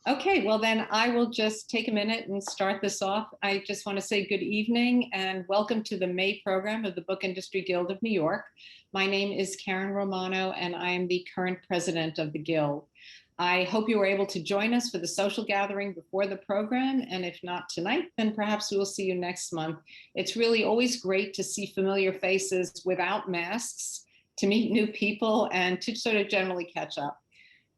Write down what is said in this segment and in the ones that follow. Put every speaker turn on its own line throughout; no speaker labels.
Okay, well then I will just take a minute and start this off. I just want to say good evening and welcome to the May program of the Book Industry Guild of New York. My name is Karen Romano and I am the current president of the Guild. I hope you were able to join us for the social gathering before the program, and if not tonight, then perhaps we will see you next month. It's really always great to see familiar faces without masks, to meet new people, and to sort of generally catch up.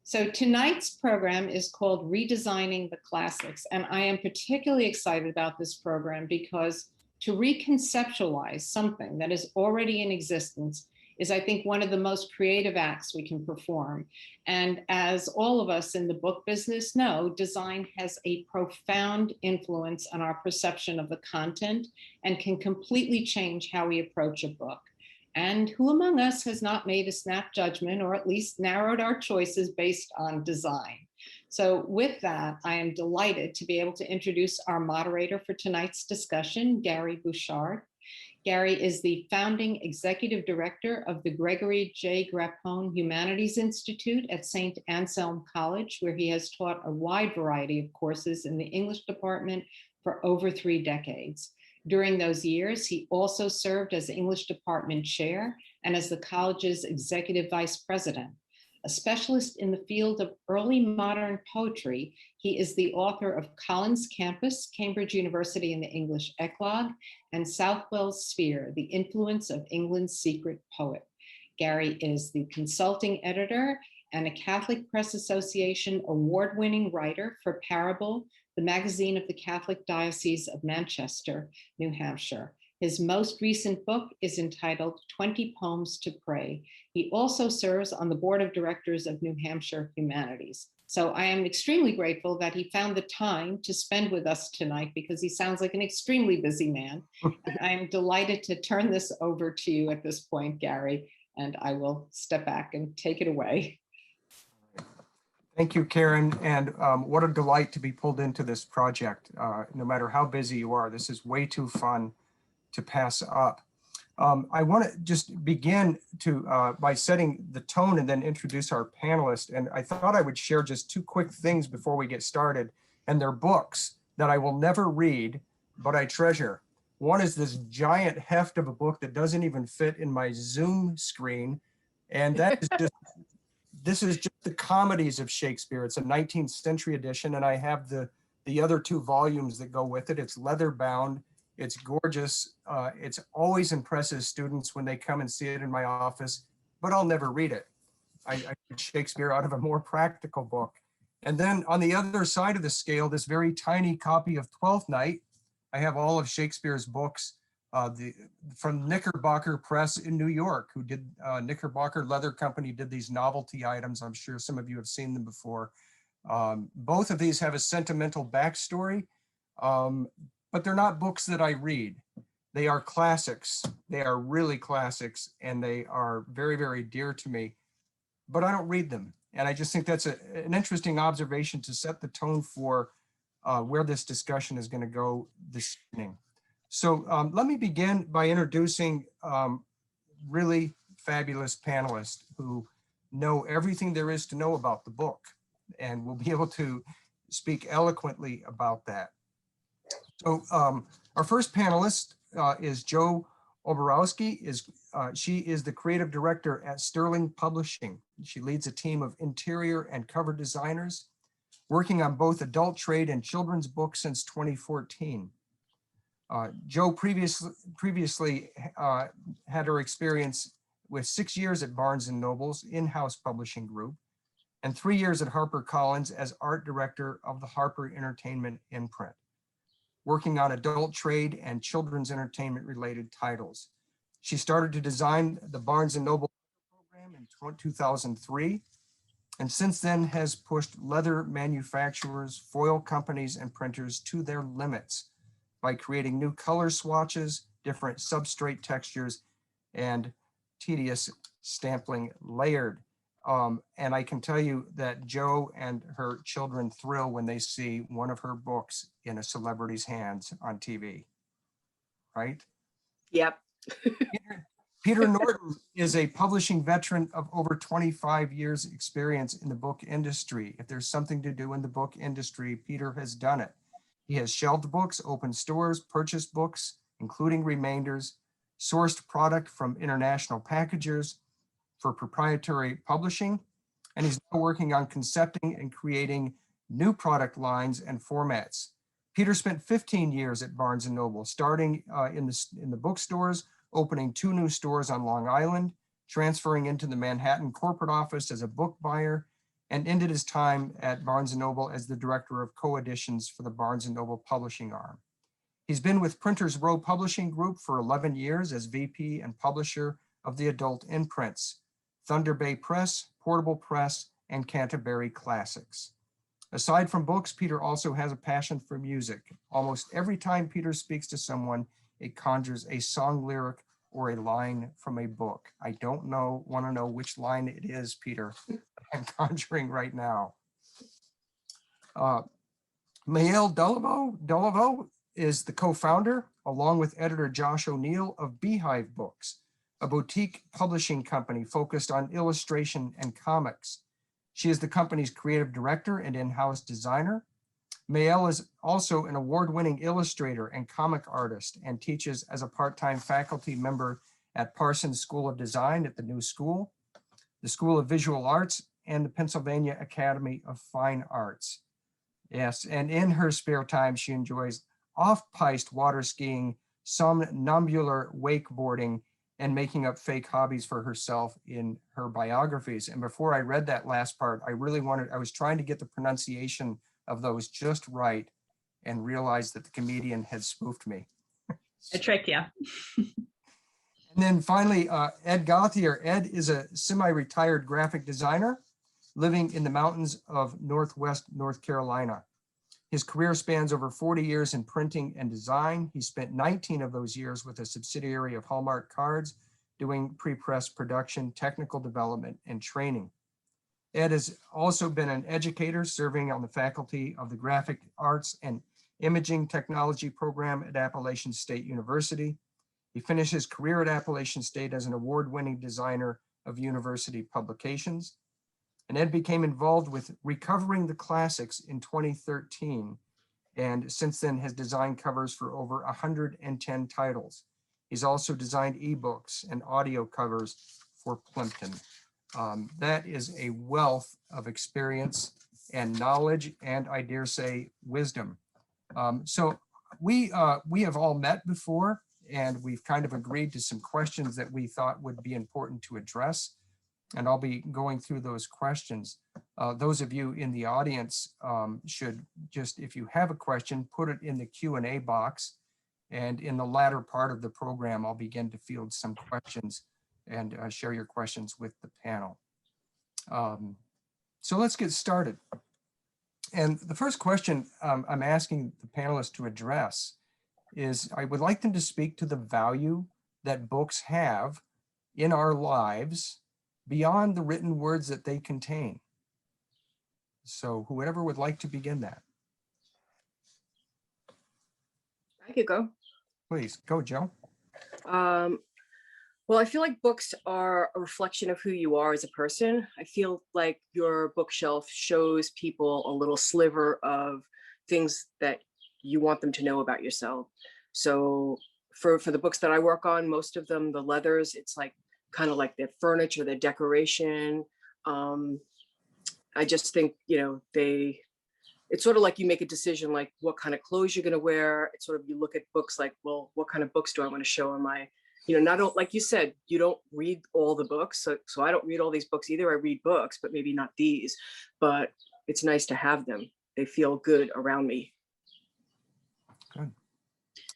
So tonight's program is called Redesigning the Classics, and I am particularly excited about this program because to reconceptualize something that is already in existence is, I think, one of the most creative acts we can perform. And as all of us in the book business know, design has a profound influence on our perception of the content and can completely change how we approach a book. And who among us has not made a snap judgment or at least narrowed our choices based on design? So with that, I am delighted to be able to introduce our moderator for tonight's discussion, Gary Bouchard. Gary is the founding executive director of the Gregory J. Grappone Humanities Institute at Saint Anselm College, where he has taught a wide variety of courses in the English department for over 3 decades. During those years, he also served as English department chair and as the college's executive vice president. A specialist in the field of early modern poetry, he is the author of Collins Campus, Cambridge University in the English Eclogue, and Southwell's Sphere, The Influence of England's Secret Poet. Gary is the consulting editor and a Catholic Press Association award-winning writer for Parable, the magazine of the Catholic Diocese of Manchester, New Hampshire. His most recent book is entitled 20 Poems to Pray. He also serves on the board of directors of New Hampshire Humanities. So I am extremely grateful that he found the time to spend with us tonight because he sounds like an extremely busy man. And I am delighted to turn this over to you at this point, Gary, and I will step back and take it away.
Thank you, Karen, and what a delight to be pulled into this project. No matter how busy you are, this is way too fun to pass up. I want to just begin by setting the tone and then introduce our panelists. And I thought I would share just 2 quick things before we get started. And they're books that I will never read, but I treasure. One is this giant heft of a book that doesn't even fit in my Zoom screen. And that is just this is just the comedies of Shakespeare. It's a 19th century edition, and I have the other 2 volumes that go with it. It's leather bound. It's gorgeous. It's always impresses students when they come and see it in my office, but I'll never read it. I read Shakespeare out of a more practical book. And then on the other side of the scale, this very tiny copy of Twelfth Night. I have all of Shakespeare's books from Knickerbocker Press in New York, who did Knickerbocker Leather Company did these novelty items. I'm sure some of you have seen them before. Both of these have a sentimental backstory, but they're not books that I read. They are classics. They are really classics, and they are very, very dear to me, but I don't read them. And I just think that's an interesting observation to set the tone for where this discussion is going to go this evening. So let me begin by introducing really fabulous panelists who know everything there is to know about the book and will be able to speak eloquently about that. So our first panelist is Jo Obarowski. She is the creative director at Sterling Publishing. She leads a team of interior and cover designers working on both adult trade and children's books since 2014. Jo previously had her experience with 6 years at Barnes & Noble's in-house publishing group and 3 years at HarperCollins as art director of the Harper Entertainment imprint, working on adult trade and children's entertainment related titles. She started to design the Barnes & Noble program in 2003, and since then has pushed leather manufacturers, foil companies, and printers to their limits by creating new color swatches, different substrate textures, and tedious stamping layered. And I can tell you that Jo and her children thrill when they see one of her books in a celebrity's hands on TV, right?
Yep.
Peter Norton is a publishing veteran of over 25 years experience in the book industry. If there's something to do in the book industry, Peter has done it. He has shelved books, opened stores, purchased books, including remainders, sourced product from international packagers for proprietary publishing, and he's now working on concepting and creating new product lines and formats. Peter spent 15 years at Barnes & Noble, starting in the bookstores, opening 2 new stores on Long Island, transferring into the Manhattan corporate office as a book buyer, and ended his time at Barnes & Noble as the director of co-editions for the Barnes & Noble publishing arm. He's been with Printers Row Publishing Group for 11 years as VP and publisher of the adult imprints, Thunder Bay Press, Portable Press, and Canterbury Classics. Aside from books, Peter also has a passion for music. Almost every time Peter speaks to someone, it conjures a song lyric or a line from a book. I don't want to know which line it is, Peter, I'm conjuring right now. Maëlle Doliveux is the co-founder, along with editor Josh O'Neill, of Beehive Books, a boutique publishing company focused on illustration and comics. She is the company's creative director and in-house designer. Maëlle is also an award-winning illustrator and comic artist and teaches as a part-time faculty member at Parsons School of Design at the New School, the School of Visual Arts, and the Pennsylvania Academy of Fine Arts. Yes, and in her spare time, she enjoys off-piste water skiing, somnambular wakeboarding, and making up fake hobbies for herself in her biographies. And before I read that last part, I was trying to get the pronunciation of those just right and realized that the comedian had spoofed me.
I tricked you.
And then finally, Ed Gothier. Ed is a semi-retired graphic designer living in the mountains of Northwest North Carolina. His career spans over 40 years in printing and design. He spent 19 of those years with a subsidiary of Hallmark Cards, doing pre-press production, technical development, and training. Ed has also been an educator, serving on the faculty of the Graphic Arts and Imaging Technology program at Appalachian State University. He finished his career at Appalachian State as an award-winning designer of university publications. And Ed became involved with Recovering the Classics in 2013, and since then has designed covers for over 110 titles. He's also designed ebooks and audio covers for Plimpton. That is a wealth of experience and knowledge, and I dare say wisdom. So we have all met before, and we've kind of agreed to some questions that we thought would be important to address. And I'll be going through those questions. Those of you in the audience should just, if you have a question, put it in the Q&A box. And in the latter part of the program, I'll begin to field some questions and share your questions with the panel. So let's get started. And the first question I'm asking the panelists to address is, I would like them to speak to the value that books have in our lives beyond the written words that they contain. So whoever would like to begin that.
I could go.
Please, go, Jo.
Well, I feel like books are a reflection of who you are as a person. I feel like your bookshelf shows people a little sliver of things that you want them to know about yourself. So for the books that I work on, most of them, the leathers, it's like kind of like their furniture, their decoration. I just think, you know, it's sort of like you make a decision, like what kind of clothes you're going to wear. It's sort of, you look at books like, well, what kind of books do I want to show on my, you know, not like you said, you don't read all the books. So I don't read all these books either. I read books, but maybe not these, but it's nice to have them. They feel good around me.
Good.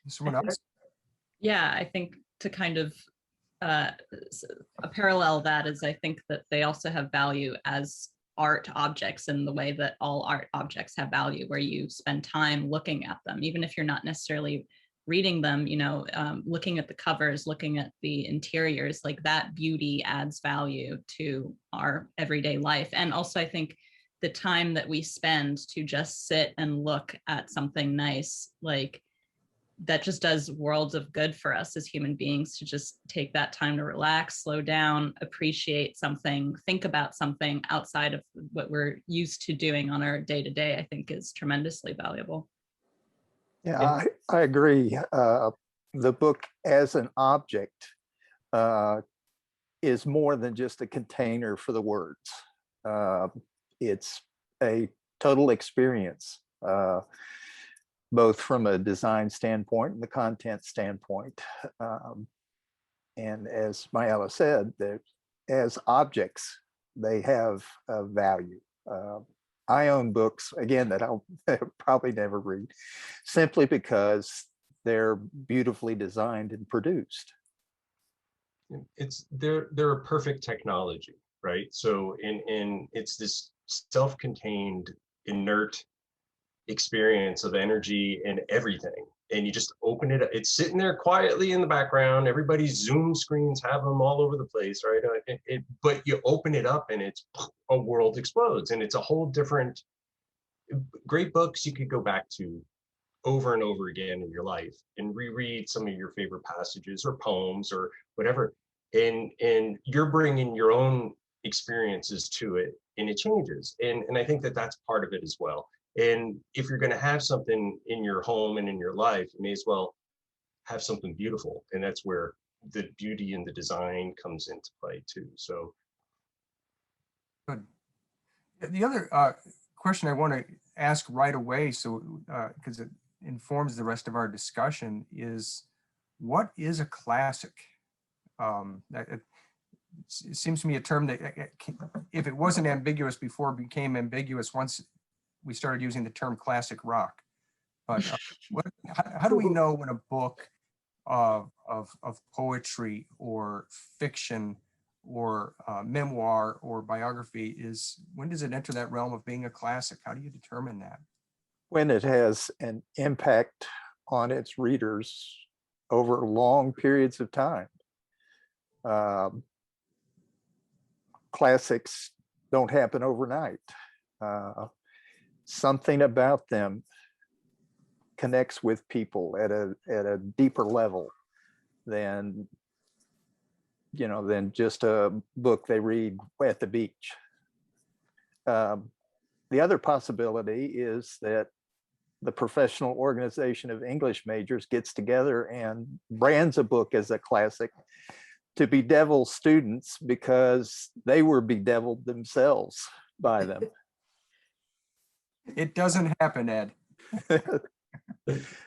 Someone else?
Yeah, I think to kind of a parallel that is, I think that they also have value as art objects in the way that all art objects have value, where you spend time looking at them, even if you're not necessarily reading them, you know, looking at the covers, looking at the interiors, like that beauty adds value to our everyday life. And also I think the time that we spend to just sit and look at something nice, like that just does worlds of good for us as human beings to just take that time to relax, slow down, appreciate something, think about something outside of what we're used to doing on our day-to-day, I think is tremendously valuable.
Yeah, I agree. The book as an object is more than just a container for the words. It's a total experience, both from a design standpoint and the content standpoint. And as Maëlle said, that as objects, they have a value. I own books, again, that I'll probably never read, simply because they're beautifully designed and produced.
They're a perfect technology, right? So it's this self-contained, inert experience of energy and everything. And you just open it up. It's sitting there quietly in the background. Everybody's Zoom screens have them all over the place, right? But you open it up and it's a world explodes, and it's a whole different. Great books you could go back to over and over again in your life and reread some of your favorite passages or poems or whatever. And you're bringing your own experiences to it, and it changes. And I think that that's part of it as well. And if you're going to have something in your home and in your life, you may as well have something beautiful. And that's where the beauty and the design comes into play too. So.
Good. The other question I want to ask right away, so because it informs the rest of our discussion, is what is a classic? It seems to me a term that, if it wasn't ambiguous before, became ambiguous once we started using the term classic rock. But how do we know when a book of poetry or fiction or memoir or biography when does it enter that realm of being a classic? How do you determine that?
When it has an impact on its readers over long periods of time. Classics don't happen overnight. Something about them connects with people at a deeper level than just a book they read at the beach. The other possibility is that the professional organization of English majors gets together and brands a book as a classic to bedevil students because they were bedeviled themselves by them.
It doesn't happen, Ed.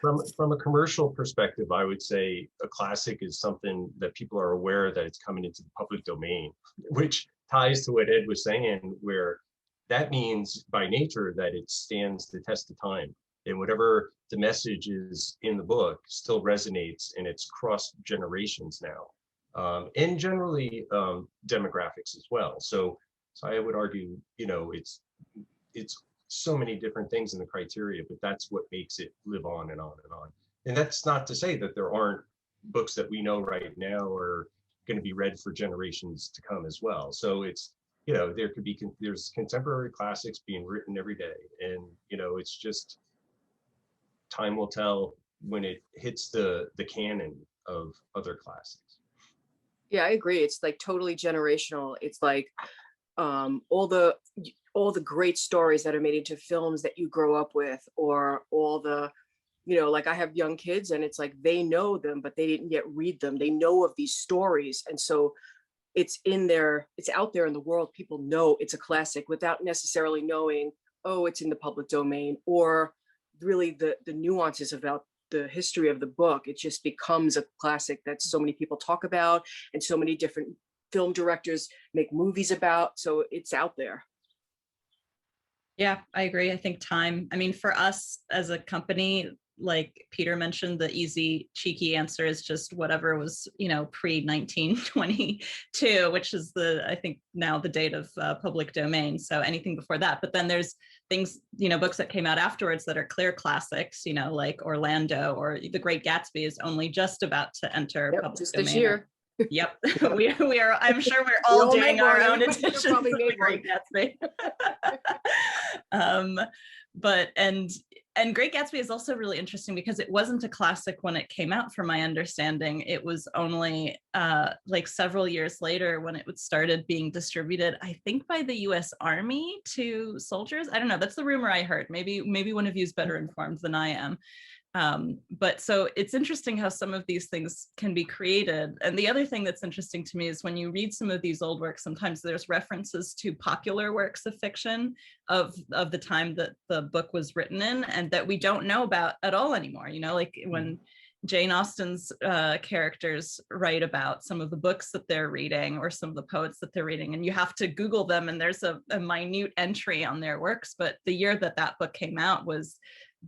From a commercial perspective, I would say a classic is something that people are aware that it's coming into the public domain, which ties to what Ed was saying, where that means by nature that it stands the test of time. And whatever the message is in the book still resonates, and it's cross generations now, and generally demographics as well. So I would argue, it's so many different things in the criteria, but that's what makes it live on and on and on. And that's not to say that there aren't books that we know right now are going to be read for generations to come as well. So it's, there's contemporary classics being written every day, and it's just time will tell when it hits the canon of other classics.
Yeah, I agree. It's like totally generational. It's like all the great stories that are made into films that you grow up with, or all the, like I have young kids, and it's like they know them, but they didn't yet read them. They know of these stories. And so it's out there in the world. People know it's a classic without necessarily knowing, oh, it's in the public domain, or really the nuances about the history of the book. It just becomes a classic that so many people talk about, and so many different film directors make movies about. So it's out there.
Yeah, I agree. I think time, for us as a company, like Peter mentioned, the easy, cheeky answer is just whatever was, pre-1922, which is I think now the date of public domain. So anything before that. But then there's things, books that came out afterwards that are clear classics, like Orlando or The Great Gatsby is only just about to enter public
just
domain.
this year.
Yep, we are. I'm sure we're all doing our own editions of The Great Gatsby. And Great Gatsby is also really interesting because it wasn't a classic when it came out, from my understanding. It was only like several years later when it started being distributed, I think by the US Army to soldiers. I don't know, that's the rumor I heard. Maybe one of you is better informed than I am. But so it's interesting how some of these things can be created. And the other thing that's interesting to me is when you read some of these old works, sometimes there's references to popular works of fiction of the time that the book was written in, and that we don't know about at all anymore. You know, like when Jane Austen's characters write about some of the books that they're reading or some of the poets that they're reading, and you have to Google them, and there's a minute entry on their works. But the year that that book came out was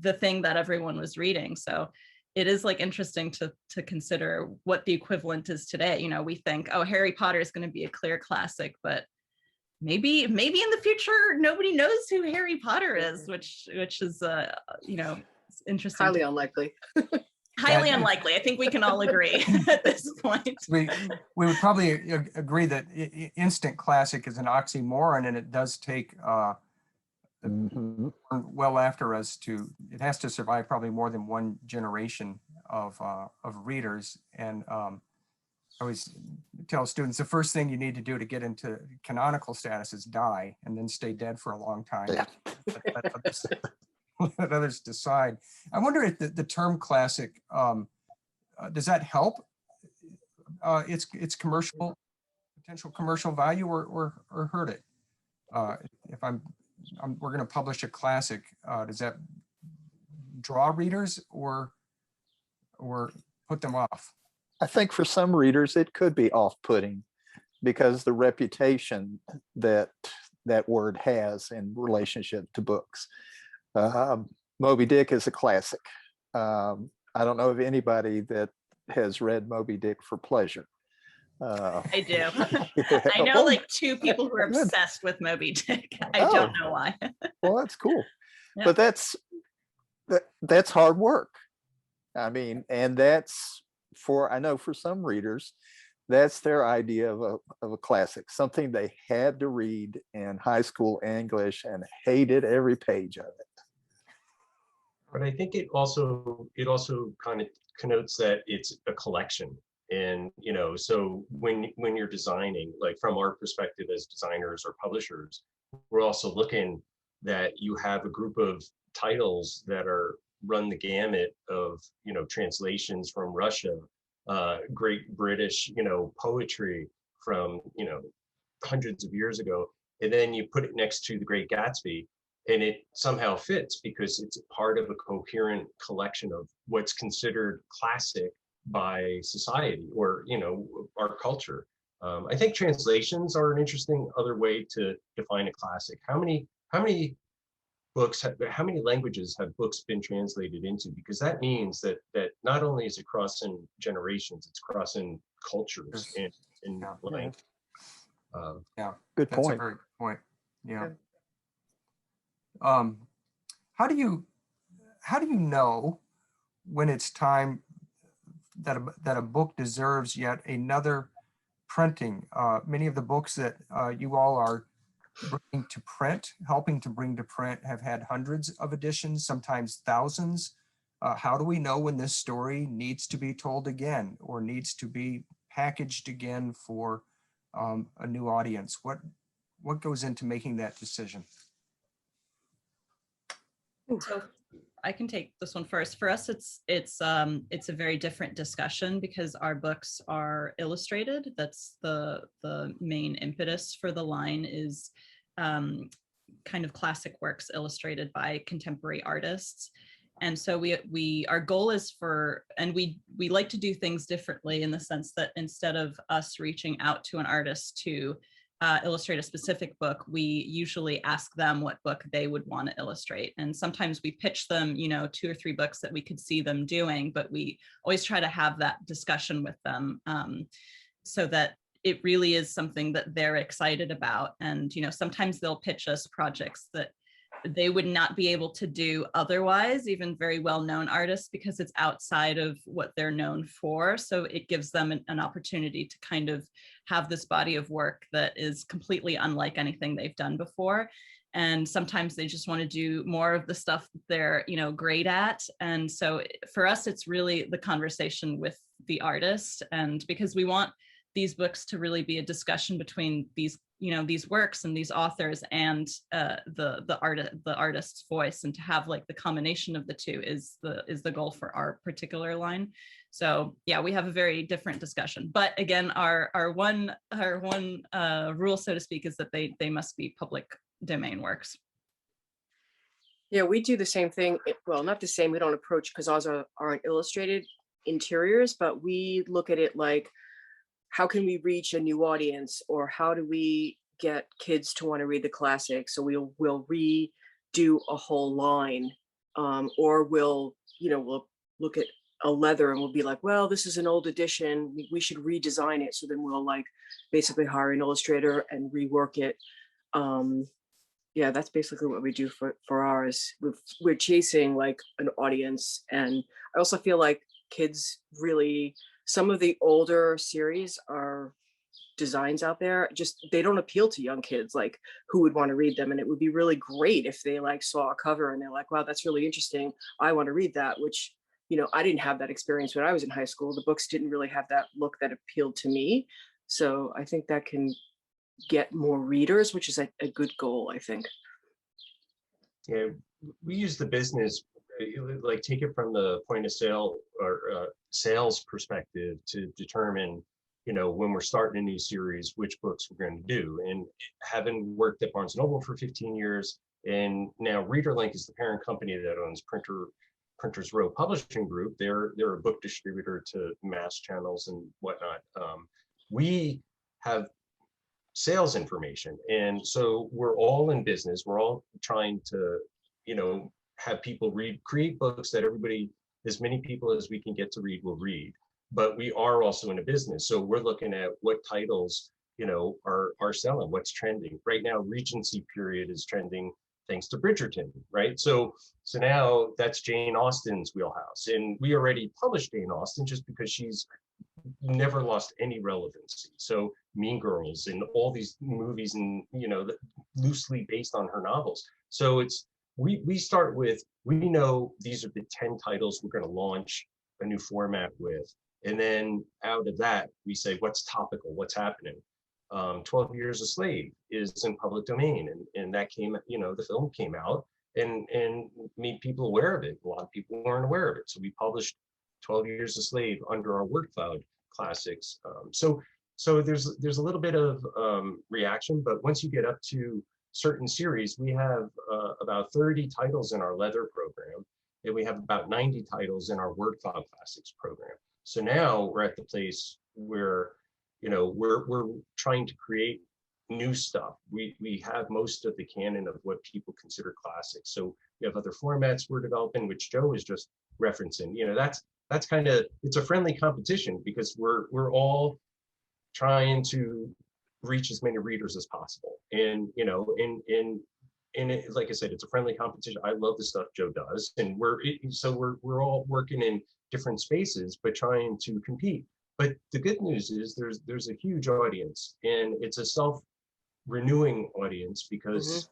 the thing that everyone was reading. So it is like interesting to consider what the equivalent is today. You know, we think, oh, Harry Potter is going to be a clear classic, but maybe in the future nobody knows who Harry Potter is, which is you know, interesting.
Highly unlikely.
Highly unlikely. I think we can all agree at this point.
We would probably agree that instant classic is an oxymoron, and it does take well after us it has to survive probably more than one generation of readers. And I always tell students the first thing you need to do to get into canonical status is die, and then stay dead for a long time.
Yeah.
Let others decide. I wonder if the term classic, does that help its potential commercial value or hurt it? If we're going to publish a classic, does that draw readers or put them off?
I think for some readers it could be off-putting because the reputation that word has in relationship to books. Moby Dick is a classic. I don't know of anybody that has read Moby Dick for pleasure.
I do. I know like two people who are obsessed with Moby Dick. I don't know why.
Well, that's cool.
Yeah.
But that's hard work. I mean, and I know for some readers, that's their idea of a classic, something they had to read in high school English and hated every page of it.
But I think it also kind of connotes that it's a collection. And, you know, so when you're designing, like from our perspective as designers or publishers, we're also looking that you have a group of titles that run the gamut of, you know, translations from Russia, great British, you know, poetry from, you know, hundreds of years ago. And then you put it next to the Great Gatsby, and it somehow fits because it's part of a coherent collection of what's considered classic by society or, you know, our culture. I think translations are an interesting other way to define a classic. How many books, how many languages have books been translated into? Because that means that not only is it crossing generations, it's crossing cultures and language.
Yeah,
Good
that's
point.
a very good point. Yeah. How do you know when it's time that a book deserves yet another printing? Many of the books that you all are helping to bring to print have had hundreds of editions, sometimes thousands. How do we know when this story needs to be told again or needs to be packaged again for a new audience? What goes into making that decision?
So I can take this one first. For us, it's a very different discussion because our books are illustrated. That's the main impetus for the line is kind of classic works illustrated by contemporary artists. And so our goal is we like to do things differently in the sense that instead of us reaching out to an artist to illustrate a specific book, we usually ask them what book they would want to illustrate. And sometimes we pitch them, you know, 2 or 3 books that we could see them doing, but we always try to have that discussion with them so that it really is something that they're excited about. And, you know, sometimes they'll pitch us projects that they would not be able to do otherwise, even very well-known artists, because it's outside of what they're known for. So it gives them an opportunity to kind of have this body of work that is completely unlike anything they've done before. And sometimes they just want to do more of the stuff they're, great at. And so for us, it's really the conversation with the artist, and because we want these books to really be a discussion between these works and these authors and the artist's voice, and to have like the combination of the two is the goal for our particular line. So yeah, we have a very different discussion, but again, our one rule, so to speak, is that they must be public domain works.
Yeah, we do the same thing. Well, not the same. We don't approach, because ours aren't illustrated interiors, but we look at it like, how can we reach a new audience, or how do we get kids to want to read the classics? So we'll redo a whole line, or we'll look at a leather and we'll be like, well, this is an old edition, we should redesign it. So then we'll like basically hire an illustrator and rework it. Yeah, that's basically what we do for ours. We're chasing like an audience. And I also feel like kids really, some of the older series are designs out there, just they don't appeal to young kids, like who would want to read them. And it would be really great if they like saw a cover and they're like, wow, that's really interesting, I want to read that, which, I didn't have that experience when I was in high school. The books didn't really have that look that appealed to me. So I think that can get more readers, which is a good goal, I think.
Yeah, we use the business, like take it from the point of sale or sales perspective to determine, when we're starting a new series, which books we're going to do. And having worked at Barnes & Noble for 15 years, and now ReaderLink is the parent company that owns Printers Row Publishing Group. They're a book distributor to mass channels and whatnot. We have sales information, and so we're all in business. We're all trying to, have people create books that as many people as we can get to read will read. But we are also in a business, so we're looking at what titles are selling, what's trending right now. Regency period is trending thanks to Bridgerton, right? So now that's Jane Austen's wheelhouse, and we already published Jane Austen just because she's never lost any relevancy. So Mean Girls and all these movies, and loosely based on her novels. So we start with, we know these are the 10 titles we're going to launch a new format with, and then out of that we say what's topical, what's happening. 12 Years a Slave is in public domain, and that came, the film came out and made people aware of it. A lot of people weren't aware of it, so we published 12 Years a Slave under our word cloud classics. So there's a little bit of reaction, but once you get up to certain series, we have about 30 titles in our leather program, and we have about 90 titles in our word cloud classics program. So now we're at the place where we're trying to create new stuff. We have most of the canon of what people consider classics. So we have other formats we're developing, which Jo is just referencing. That's kind of, it's a friendly competition, because we're all trying to reach as many readers as possible. And like I said, it's a friendly competition. I love the stuff Jo does, and we're all working in different spaces, but trying to compete. But the good news is there's a huge audience, and it's a self-renewing audience, because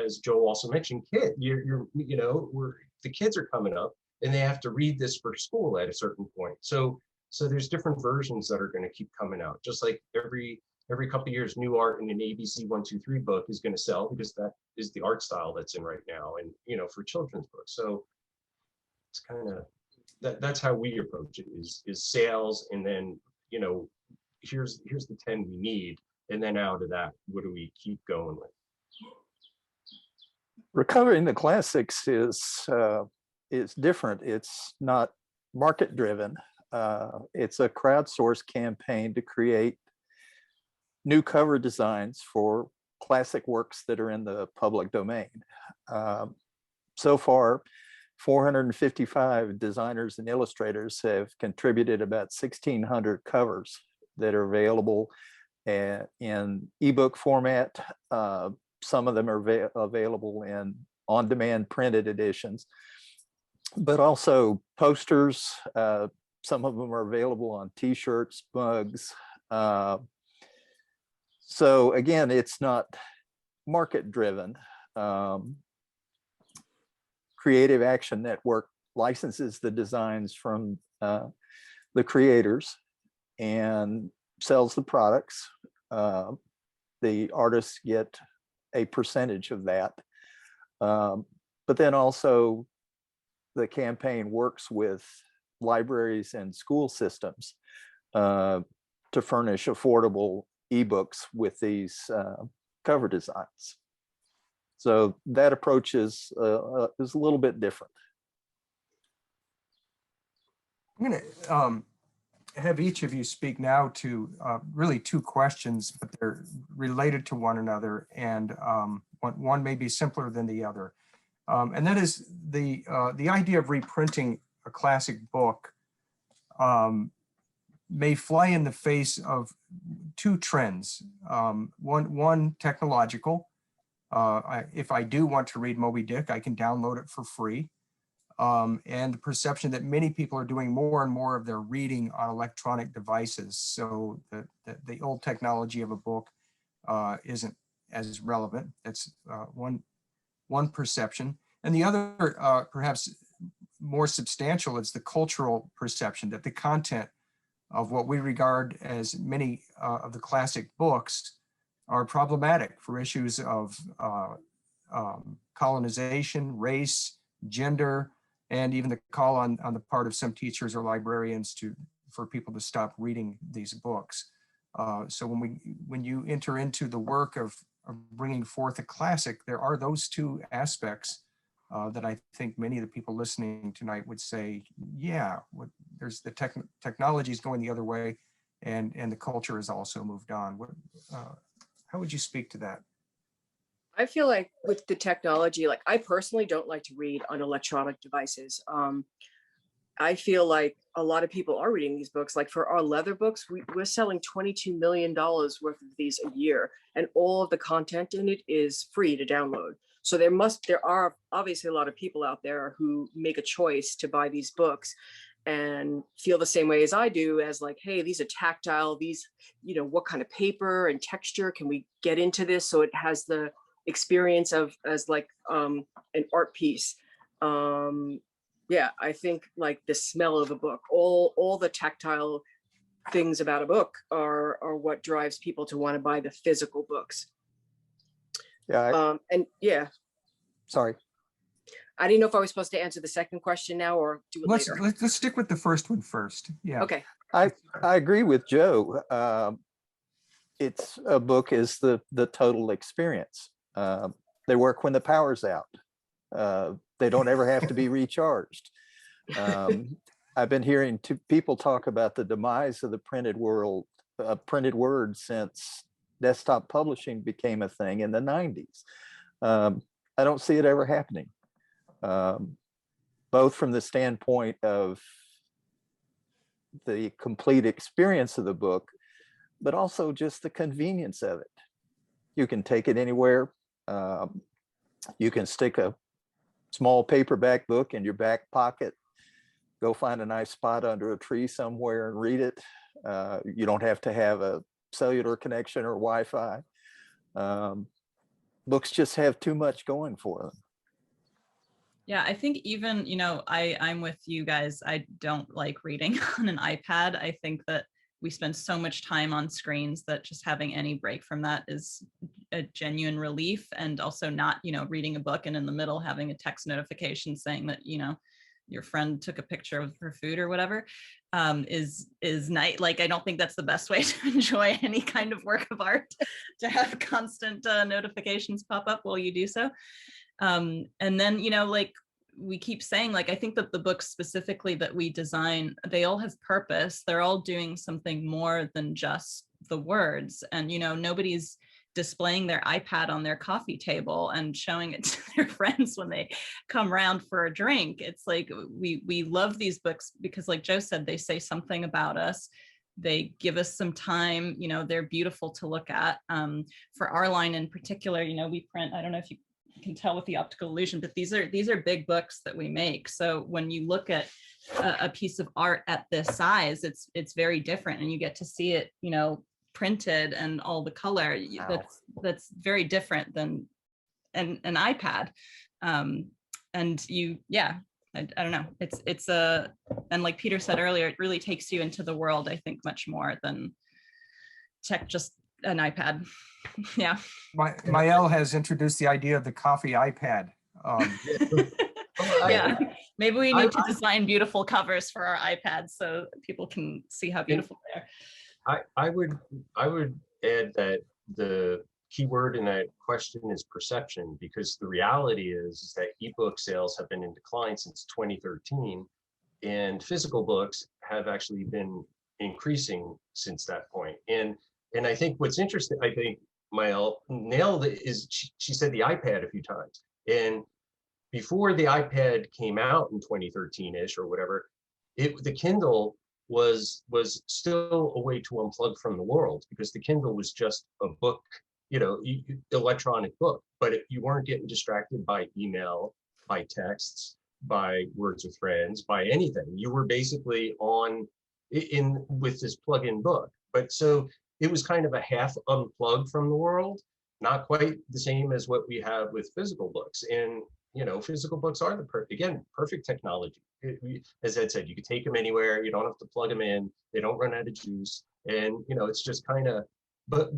as Jo also mentioned, the kids are coming up and they have to read this for school at a certain point. So there's different versions that are going to keep coming out. Just like every couple of years, new art in an ABC 1-2-3 book is going to sell, because that is the art style that's in right now, and for children's books. So it's kind of that's how we approach it, is sales, and then here's the 10 we need, and then out of that, what do we keep going with?
Recovering the classics is different. It's not market driven. It's a crowdsourced campaign to create new cover designs for classic works that are in the public domain. So far, 455 designers and illustrators have contributed about 1,600 covers that are available in ebook format. Some of them are available in on-demand printed editions, but also posters. Some of them are available on t-shirts, mugs. So again, it's not market driven. Creative Action Network licenses the designs from the creators and sells the products. The artists get a percentage of that. But then also the campaign works with libraries and school systems to furnish affordable ebooks with these cover designs. So that approach is a little bit different.
I'm going to have each of you speak now to really two questions, but they're related to one another, and one may be simpler than the other. And that is the idea of reprinting a classic book may fly in the face of two trends. One technological. If I do want to read Moby Dick, I can download it for free. And the perception that many people are doing more and more of their reading on electronic devices, so that the old technology of a book isn't as relevant. That's one perception. And the other, perhaps more substantial, is the cultural perception that the content of what we regard as many of the classic books are problematic for issues of colonization, race, gender, and even the call on the part of some teachers or librarians for people to stop reading these books. So when you enter into the work of bringing forth a classic, there are those two aspects that I think many of the people listening tonight would say, yeah, there's the technology is going the other way, and the culture has also moved on. How would you speak to that?
I feel like with the technology, like I personally don't like to read on electronic devices. I feel like a lot of people are reading these books. Like for our leather books, we're selling $22 million worth of these a year, and all of the content in it is free to download. So there are obviously a lot of people out there who make a choice to buy these books and feel the same way as I do, as like, hey, these are tactile, these, what kind of paper and texture can we get into this so it has the experience as like an art piece. Yeah, I think like the smell of the book, all the tactile things about a book are what drives people to want to buy the physical books.
Yeah.
And yeah.
Sorry.
I didn't know if I was supposed to answer the second question now or do it later.
Let's stick with the first one first. Yeah.
Okay.
I agree with Joe. It's a book is the total experience. They work when the power's out. They don't ever have to be recharged. I've been hearing people talk about the demise of the printed word since desktop publishing became a thing in the 90s. I don't see it ever happening, both from the standpoint of the complete experience of the book, but also just the convenience of it. You can take it anywhere. You can stick a small paperback book in your back pocket, go find a nice spot under a tree somewhere and read it. You don't have to have a cellular connection or Wi-Fi. Books just have too much going for them.
Yeah, I think even, I'm with you guys. I don't like reading on an iPad. I think that we spend so much time on screens that just having any break from that is a genuine relief. And also not, reading a book and in the middle having a text notification saying that, your friend took a picture of her food or whatever is nice. Like, I don't think that's the best way to enjoy any kind of work of art, to have constant notifications pop up while you do so. And then, like we keep saying, like, I think that the books specifically that we design, they all have purpose. They're all doing something more than just the words. And, nobody's displaying their iPad on their coffee table and showing it to their friends when they come around for a drink. It's like, we love these books because, like Joe said, they say something about us. They give us some time, they're beautiful to look at. For our line in particular, we print, I don't know if you can tell with the optical illusion, but these are big books that we make. So when you look at a piece of art at this size, it's very different, and you get to see it, printed and all the color. That's very different than an iPad. And you, yeah, I don't know. It's and like Peter said earlier, it really takes you into the world, I think, much more than just an iPad. Yeah.
Maëlle has introduced the idea of the coffee iPad.
Yeah, maybe we need to design beautiful covers for our iPads so people can see how beautiful they are.
I would add that the key word in that question is perception, because the reality is that ebook sales have been in decline since 2013, and physical books have actually been increasing since that point. And I think what's interesting, I think Maëlle nailed it, is she said the iPad a few times. And before the iPad came out in 2013-ish or whatever, the Kindle was still a way to unplug from the world, because the Kindle was just a book, electronic book, but you weren't getting distracted by email, by texts, by words with friends, by anything. You were basically with this plug-in book. But so it was kind of a half unplugged from the world, not quite the same as what we have with physical books. And physical books are perfect technology. As Ed said, you could take them anywhere. You don't have to plug them in. They don't run out of juice. And it's just kind of, but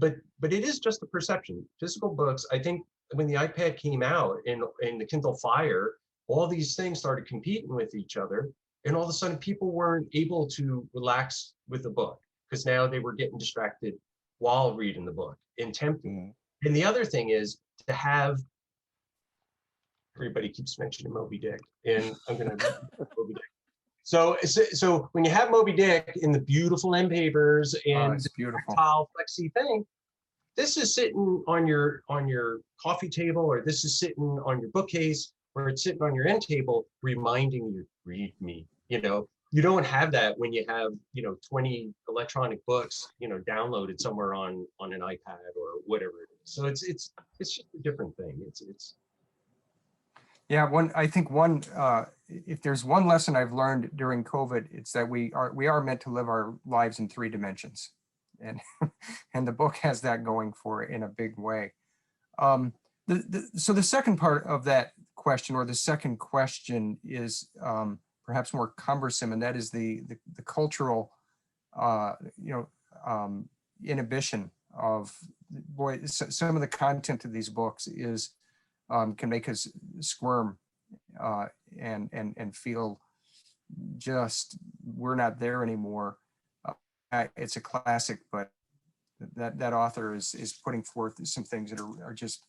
it is just a perception. Physical books, I think, when the iPad came out and the Kindle Fire, all these things started competing with each other, and all of a sudden people weren't able to relax with the book because now they were getting distracted while reading the book and tempting. And the other thing is to have. Everybody keeps mentioning Moby Dick, and I'm going to Moby Dick. So when you have Moby Dick in the beautiful end papers and tactile flexy thing, this is sitting on your coffee table, or this is sitting on your bookcase, or it's sitting on your end table, reminding you, read me. You don't have that when you have 20 electronic books downloaded somewhere on an iPad or whatever it is. So it's just a different thing. It's
Yeah, if there's one lesson I've learned during COVID, it's that we are meant to live our lives in 3 dimensions, and and the book has that going for it in a big way. So the second part of that question, or the second question, is perhaps more cumbersome, and that is the cultural inhibition of some of the content of these books is. Can make us squirm and feel just we're not there anymore. It's a classic, but that author is putting forth some things that are just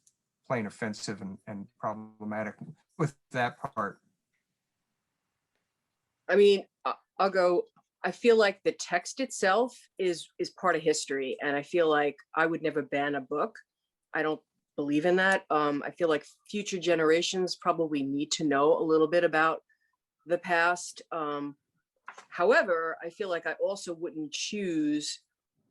plain offensive and problematic with that part.
I mean, I'll go. I feel like the text itself is part of history, and I feel like I would never ban a book. I don't believe in that. I feel like future generations probably need to know a little bit about the past. However, I feel like I also wouldn't choose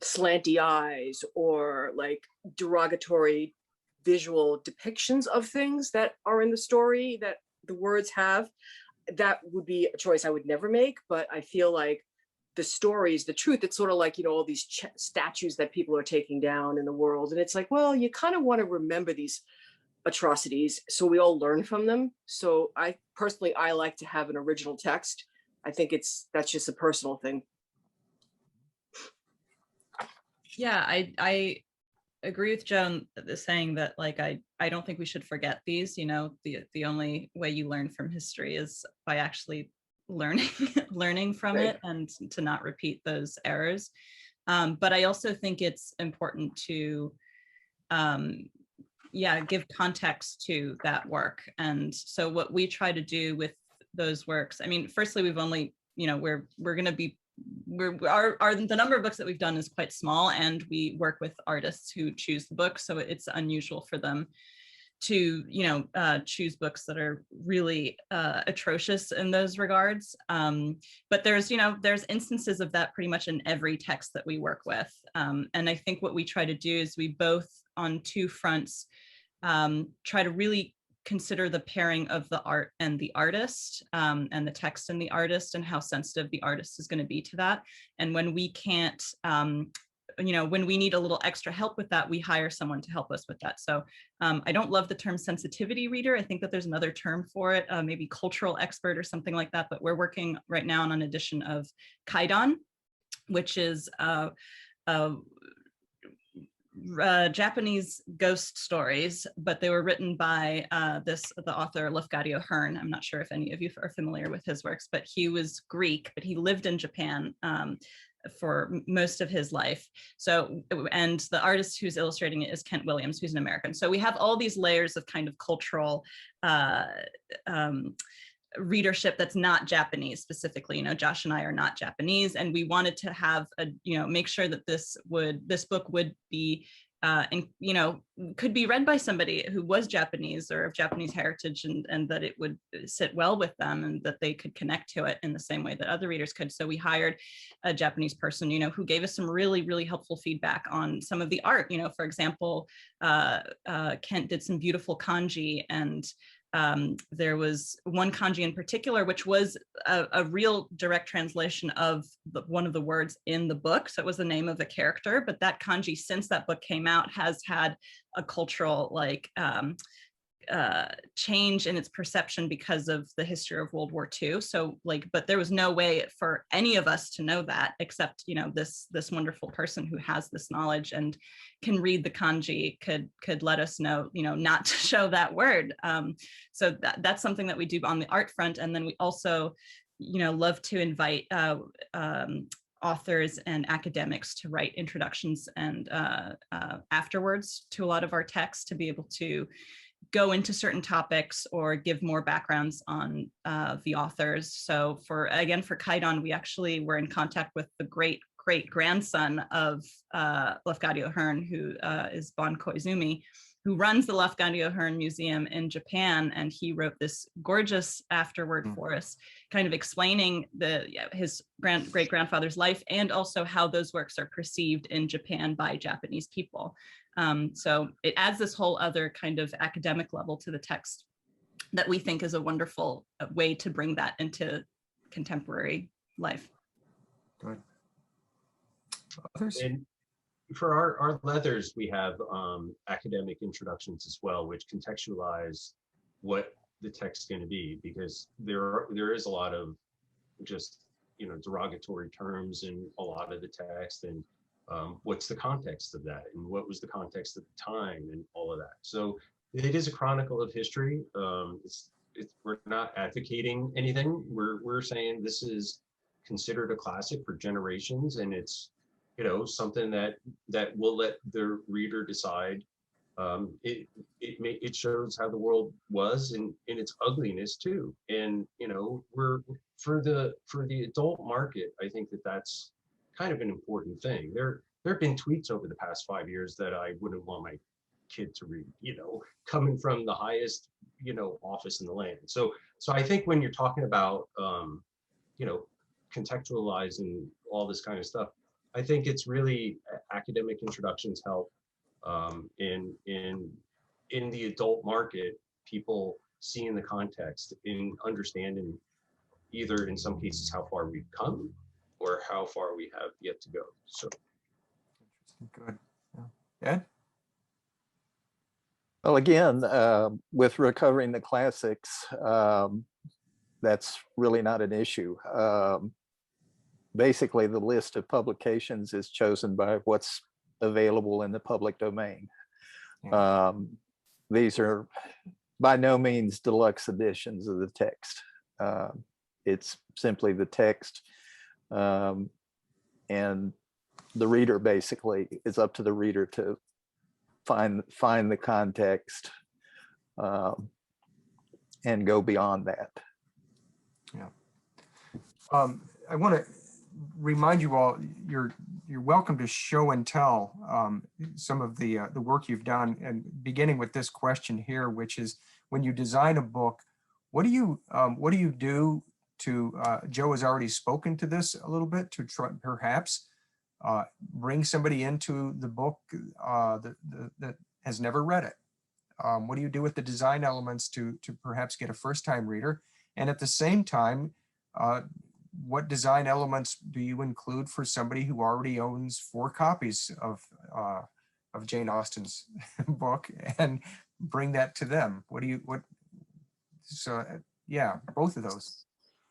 slanty eyes or like derogatory visual depictions of things that are in the story that the words have. That would be a choice I would never make, but I feel like the stories, the truth, it's sort of like, all these statues that people are taking down in the world. And it's like, well, you kind of want to remember these atrocities so we all learn from them. So I like to have an original text. I think that's just a personal thing.
Yeah, I agree with Joan saying that, like, I don't think we should forget these. The only way you learn from history is by actually learning from it, and to not repeat those errors. But I also think it's important to give context to that work. And so what we try to do with those works, I mean, firstly, we've only, the number of books that we've done is quite small, and we work with artists who choose the books, so it's unusual for them to choose books that are really atrocious in those regards, but there's instances of that pretty much in every text that we work with, and I think what we try to do is we both, on 2 fronts, try to really consider the pairing of the art and the artist, and the text and the artist, and how sensitive the artist is going to be to that. And when we can't when we need a little extra help with that, we hire someone to help us with that. So I don't love the term sensitivity reader. I think that there's another term for it, maybe cultural expert or something like that. But we're working right now on an edition of Crayon, which is Japanese ghost stories, but they were written by the author Lafcadio Hearn. I'm not sure if any of you are familiar with his works, but he was Greek, but he lived in Japan for most of his life. So, and the artist who's illustrating it is Kent Williams, who's an American. So we have all these layers of kind of cultural readership that's not Japanese specifically. Josh and I are not Japanese, and we wanted to have make sure that this book would be could be read by somebody who was Japanese or of Japanese heritage, and that it would sit well with them, and that they could connect to it in the same way that other readers could. So we hired a Japanese person, who gave us some really, really helpful feedback on some of the art. For example, Kent did some beautiful kanji, and there was one kanji in particular, which was a real direct translation of one of the words in the book. So it was the name of the character, but that kanji, since that book came out, has had a cultural change in its perception because of the history of World War II. So but there was no way for any of us to know that, except, this wonderful person who has this knowledge and can read the kanji could let us know, not to show that word. So that's something that we do on the art front. And then we also, love to invite authors and academics to write introductions and afterwards to a lot of our texts, to be able to go into certain topics or give more backgrounds on the authors. So for Crayon, we actually were in contact with the great grandson of Lafcadio Hearn, who is Bon Koizumi, who runs the Lafcadio Hearn Museum in Japan. And he wrote this gorgeous afterword for us, kind of explaining his great grandfather's life, and also how those works are perceived in Japan by Japanese people. So it adds this whole other kind of academic level to the text that we think is a wonderful way to bring that into contemporary life.
Good. Others?
And for our leathers, we have academic introductions as well, which contextualize what the text's going to be, because there is a lot of just derogatory terms in a lot of the text, and what's the context of that, and what was the context at the time, and all of that. So it is a chronicle of history. We're not advocating anything. We're saying this is considered a classic for generations, and it's something that will let the reader decide. It shows how the world was in its ugliness too, and we're for the adult market. I think that's kind of an important thing. There have been tweets over the past 5 years that I wouldn't want my kid to read, coming from the highest, office in the land. So I think when you're talking about, contextualizing all this kind of stuff, I think it's really academic introductions help in the adult market, people seeing the context, in understanding either in some cases how far we've come or how far we have yet to go. So
good. Yeah. Ed?
Well, again, with recovering the classics, that's really not an issue. Basically, the list of publications is chosen by what's available in the public domain. These are by no means deluxe editions of the text. It's simply the text, and the reader, basically, it's up to the reader to find the context and go beyond that.
Yeah. I want to remind you all, you're welcome to show and tell some of the work you've done, and beginning with this question here, which is, when you design a book, what do you do to, Jo has already spoken to this a little bit, to try, perhaps bring somebody into the book that has never read it? What do you do with the design elements to perhaps get a first-time reader, and at the same time what design elements do you include for somebody who already owns 4 copies of Jane Austen's book and bring that to them? So yeah, both of those.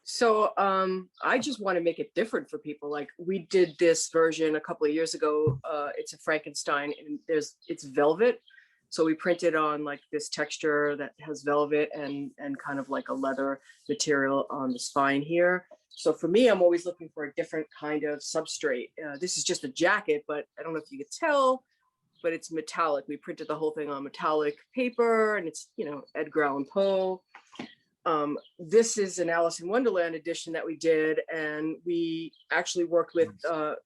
So I just want to make it different for people. Like, we did this version a couple of years ago. It's a Frankenstein, and it's velvet. So we printed on like this texture that has velvet and kind of like a leather material on the spine here. So for me, I'm always looking for a different kind of substrate. This is just a jacket, but I don't know if you could tell, but it's metallic. We printed the whole thing on metallic paper, and it's, Edgar Allan Poe. This is an Alice in Wonderland edition that we did, and we actually worked with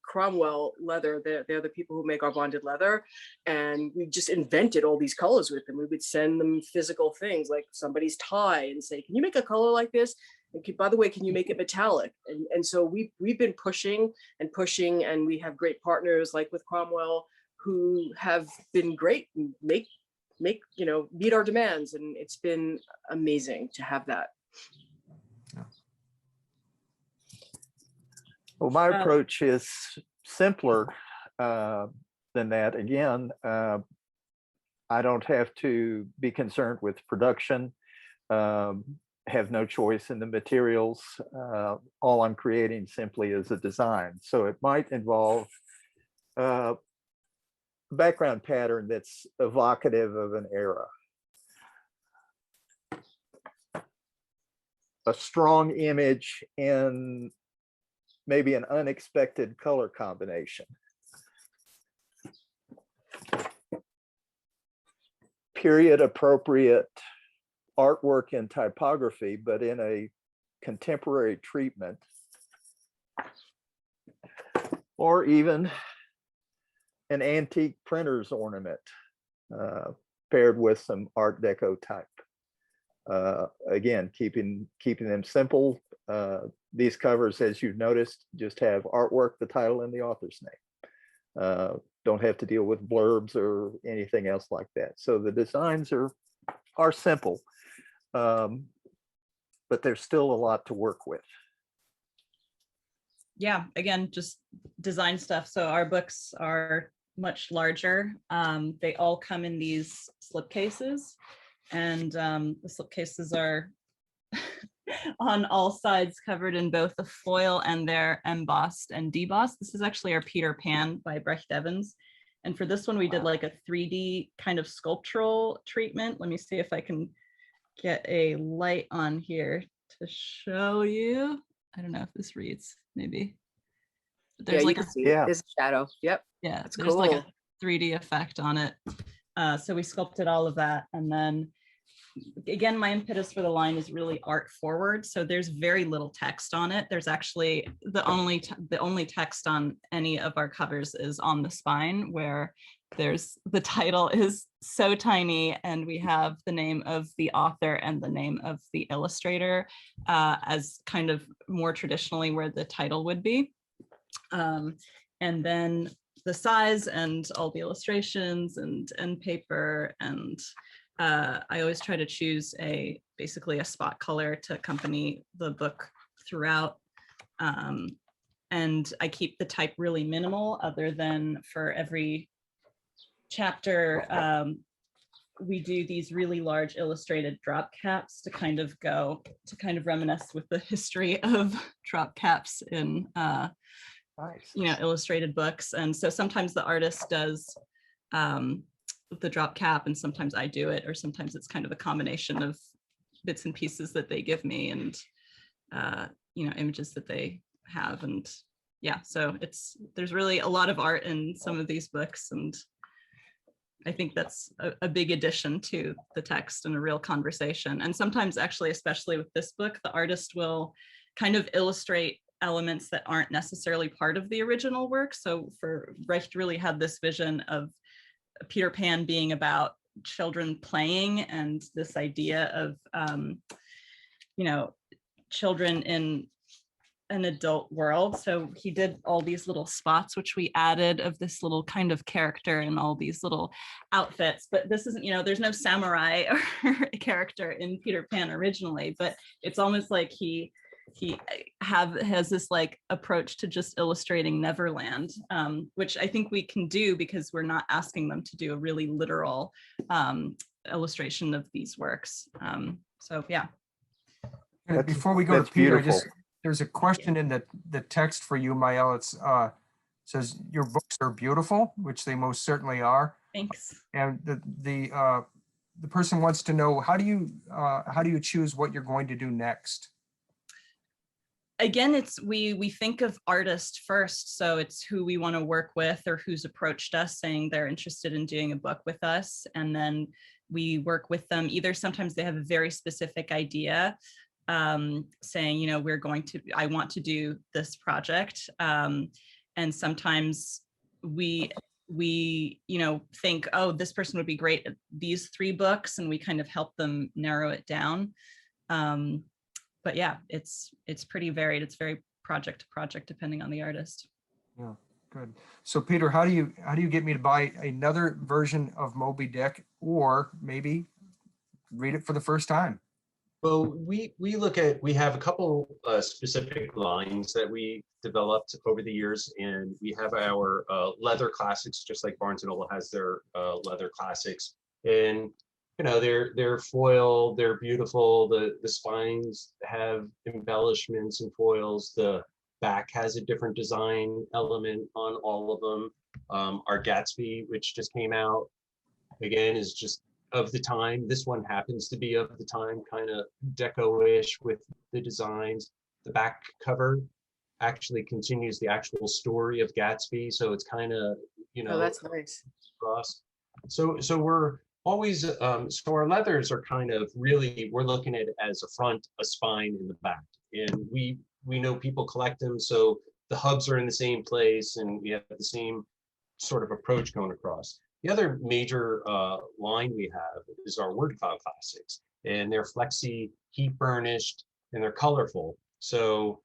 Cromwell Leather. They're the people who make our bonded leather, and we just invented all these colors with them. We would send them physical things like somebody's tie and say, can you make a color like this? And by the way, can you make it metallic? And so we've been pushing, and we have great partners like with Cromwell who have been great and meet our demands, and it's been amazing to have that.
Well, my approach is simpler than that. Again, I don't have to be concerned with production, have no choice in the materials. All I'm creating simply is a design. So it might involve background pattern that's evocative of an era. A strong image in maybe an unexpected color combination. Period appropriate artwork and typography, but in a contemporary treatment. Or even an antique printer's ornament paired with some Art Deco type. Again, keeping them simple. These covers, as you've noticed, just have artwork, the title, and the author's name. Don't have to deal with blurbs or anything else like that. So the designs are simple, but there's still a lot to work with.
Yeah, again, just design stuff. So our books are much larger. They all come in these slipcases, and the slipcases are on all sides covered in both the foil, and they're embossed and debossed. This is actually our Peter Pan by Brecht Evans. And for this one, we did like a 3D kind of sculptural treatment. Let me see if I can get a light on here to show you. I don't know if this reads, maybe. But there's like
there's a shadow. Yep.
Yeah,
that's
there's
cool.
like a 3D effect on it. So we sculpted all of that. And then again, my impetus for the line is really art forward. So there's very little text on it. There's actually the only text on any of our covers is on the spine, where the title is so tiny, and we have the name of the author and the name of the illustrator as kind of more traditionally where the title would be. And then the size and all the illustrations and paper, and I always try to choose basically a spot color to accompany the book throughout. And I keep the type really minimal, other than for every chapter, we do these really large illustrated drop caps to kind of reminisce with the history of drop caps in illustrated books. And so sometimes the artist does the drop cap, and sometimes I do it, or sometimes it's kind of a combination of bits and pieces that they give me, and images that they have. And yeah, so there's really a lot of art in some of these books, and I think that's a big addition to the text and a real conversation. And sometimes, actually, especially with this book, the artist will kind of illustrate elements that aren't necessarily part of the original work. So Brecht really had this vision of Peter Pan being about children playing, and this idea of children in an adult world. So he did all these little spots which we added of this little kind of character and all these little outfits. But this isn't, there's no samurai or a character in Peter Pan originally, but it's almost like he he has this like approach to just illustrating Neverland, which I think we can do because we're not asking them to do a really literal illustration of these works. So yeah.
And before we go to Peter,
beautiful.
there's a question in the text for you, Maëlle. It's says your books are beautiful, which they most certainly are.
Thanks.
And the person wants to know, how do you choose what you're going to do next?
Again, it's we think of artists first, so it's who we want to work with or who's approached us saying they're interested in doing a book with us, and then we work with them. Either sometimes they have a very specific idea, saying, you know, I want to do this project, and sometimes we you know think, oh, this person would be great at these 3 books, and we kind of help them narrow it down. But yeah, it's pretty varied. It's very project to project depending on the artist.
Yeah, good. So Peter, how do you get me to buy another version of Moby Dick, or maybe read it for the first time?
Well, we have a couple specific lines that we developed over the years, and we have our leather classics, just like Barnes & Noble has their leather classics. And you know, they're foil, they're beautiful. The spines have embellishments and foils. The back has a different design element on all of them. Our Gatsby, which just came out, again, is just of the time. This one happens to be of the time, kind of deco-ish with the designs. The back cover actually continues the actual story of Gatsby, so it's kind of, you know,
Oh, that's nice.
Cross. So we're always so our leathers are kind of really, we're looking at it as a front, a spine, and the back, and we know people collect them, so the hubs are in the same place, and we have the same sort of approach going across. The other major line we have is our word cloud classics, and they're flexi, heat burnished, and they're colorful. So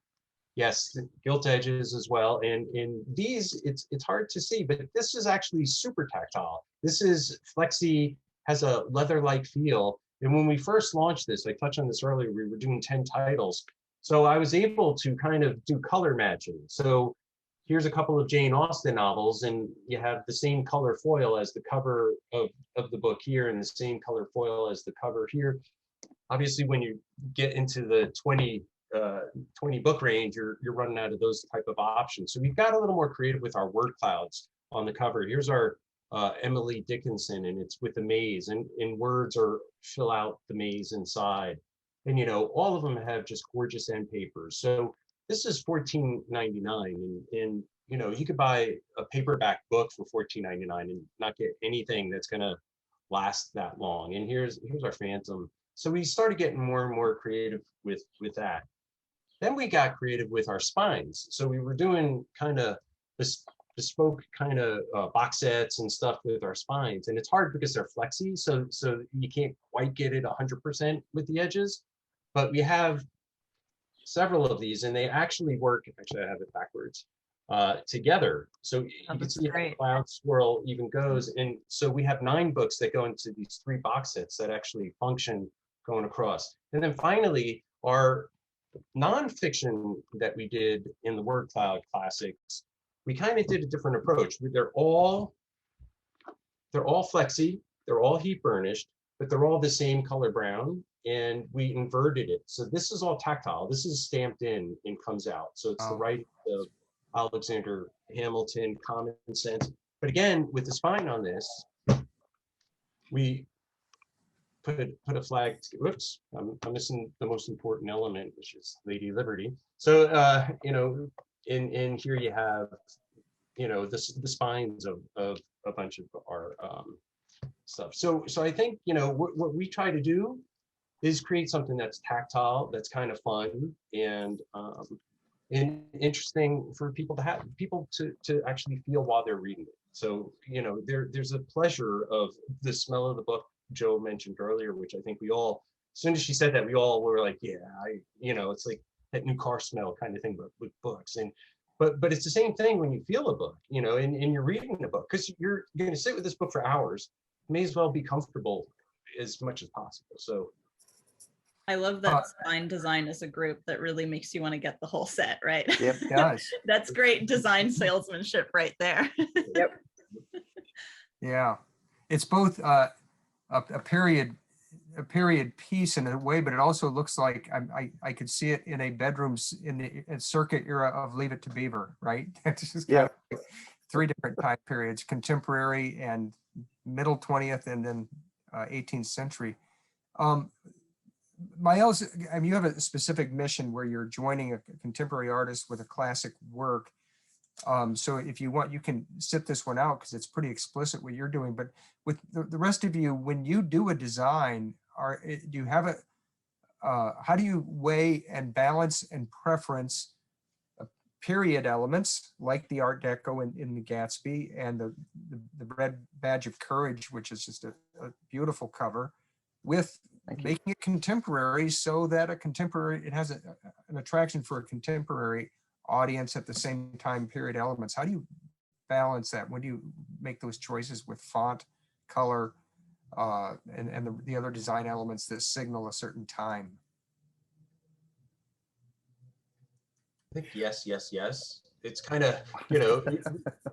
yes, gilt edges as well. And in these, it's hard to see, but this is actually super tactile. This is flexi, has a leather-like feel. And when we first launched this, I touched on this earlier, we were doing 10 titles. So I was able to kind of do color matching. So here's a couple of Jane Austen novels, and you have the same color foil as the cover of the book here, and the same color foil as the cover here. Obviously, when you get into the 20 book range, you're running out of those type of options. So we've got a little more creative with our word clouds on the cover. Here's our Emily Dickinson, and it's with a maze, and words are fill out the maze inside. And you know, all of them have just gorgeous end papers. So this is $14.99, and you know, you could buy a paperback book for $14.99 and not get anything that's gonna last that long. And here's our Phantom. So we started getting more and more creative with that. Then we got creative with our spines. So we were doing kind of bespoke kind of box sets and stuff with our spines. And it's hard because they're flexy, so you can't quite get it 100% with the edges. But we have several of these, and they actually work. Actually, I have it backwards together. So you can see how the cloud swirl even goes. And so we have 9 books that go into these 3 box sets that actually function going across. And then finally, our nonfiction that we did in the word cloud classics, we kind of did a different approach. They're all flexi, they're all heat burnished, but they're all the same color brown, and we inverted it. So this is all tactile. This is stamped in and comes out. So it's the writing of Alexander Hamilton, Common Sense. But again, with the spine on this, we put a flag. Whoops, I'm missing the most important element, which is Lady Liberty. So you know, in here you have, you know, the spines of a bunch of our stuff. So I think, you know, what we try to do is create something that's tactile, that's kind of fun, and interesting for people to actually feel while they're reading it. So, you know, there's a pleasure of the smell of the book Jo mentioned earlier, which I think we all, as soon as she said that, we all were like, yeah, you know, it's like that new car smell kind of thing, but with books. And but it's the same thing when you feel a book, you know, and you're reading a book, because you're going to sit with this book for hours. You may as well be comfortable as much as possible. So
I love that spine design is a group that really makes you want to get the whole set, right?
Yep.
It does.
That's great design salesmanship right there.
Yep.
Yeah, it's both a period piece in a way, but it also looks like I could see it in a bedrooms in the circuit era of Leave It to Beaver, right? It's just kind of like 3 different time periods: contemporary and middle 20th, and then 18th century. Maëlle, I mean, you have a specific mission where you're joining a contemporary artist with a classic work. So if you want, you can sit this one out because it's pretty explicit what you're doing. But with the rest of you, when you do a design, do you have how do you weigh and balance and preference period elements like the Art Deco in the Gatsby and the Red Badge of Courage, which is just a beautiful cover, with making it contemporary so that it has an attraction for a contemporary audience at the same time period elements? How do you balance that? When do you make those choices with font, color, and the other design elements that signal a certain time?
I think yes. It's kind of,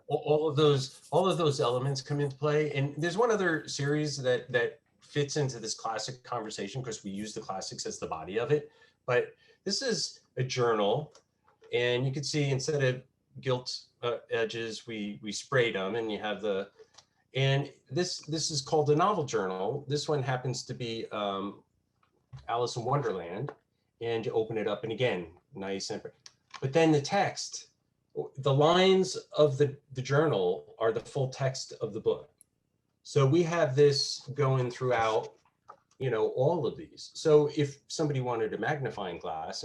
all of those elements come into play. And there's one other series that fits into this classic conversation because we use the classics as the body of it. But this is a journal, and you can see instead of gilt edges, we sprayed them, and you have and this is called a novel journal. This one happens to be Alice in Wonderland, and you open it up, and again, nice and. But then the text, the lines of the journal are the full text of the book. So we have this going throughout, all of these. So if somebody wanted a magnifying glass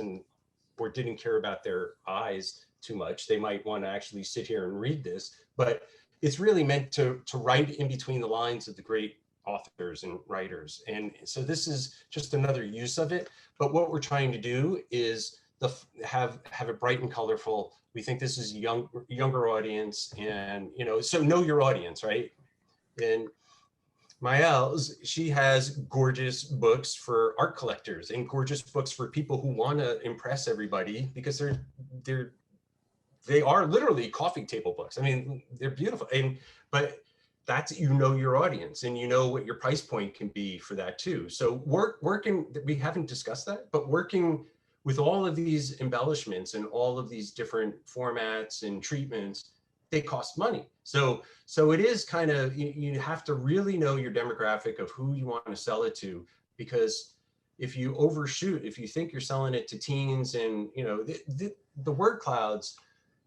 or didn't care about their eyes too much, they might want to actually sit here and read this. But it's really meant to write in between the lines of the great authors and writers. And so this is just another use of it. But what we're trying to do is have it bright and colorful. We think this is a younger audience, and so know your audience, right? And Maëlle, she has gorgeous books for art collectors and gorgeous books for people who want to impress everybody, because they are literally coffee table books. I mean, they're beautiful, but that's, your audience, and what your price point can be for that too. So working, we haven't discussed that, but working with all of these embellishments and all of these different formats and treatments, they cost money. So it is kind of, you have to really know your demographic of who you want to sell it to, because if you overshoot, if you think you're selling it to teens and, the word clouds,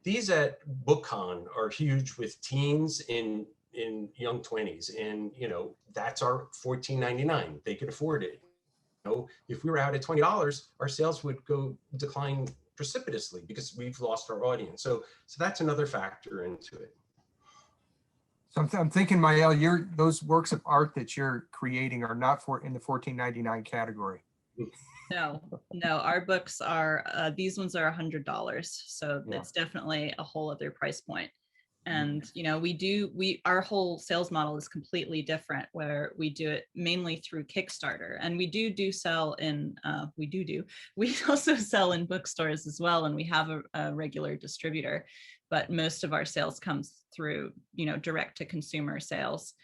these at BookCon are huge with teens in young 20s. And, that's our $14.99. They could afford it. If we were out at $20, our sales would decline precipitously because we've lost our audience. So that's another factor into it.
So I'm thinking, Maëlle, those works of art that you're creating are not in the $14.99 category.
No, our books are, these ones are $100. So it's definitely a whole other price point. And, our whole sales model is completely different, where we do it mainly through Kickstarter, and we sell in, we also sell in bookstores as well. And we have a regular distributor, but most of our sales comes through, direct to consumer sales.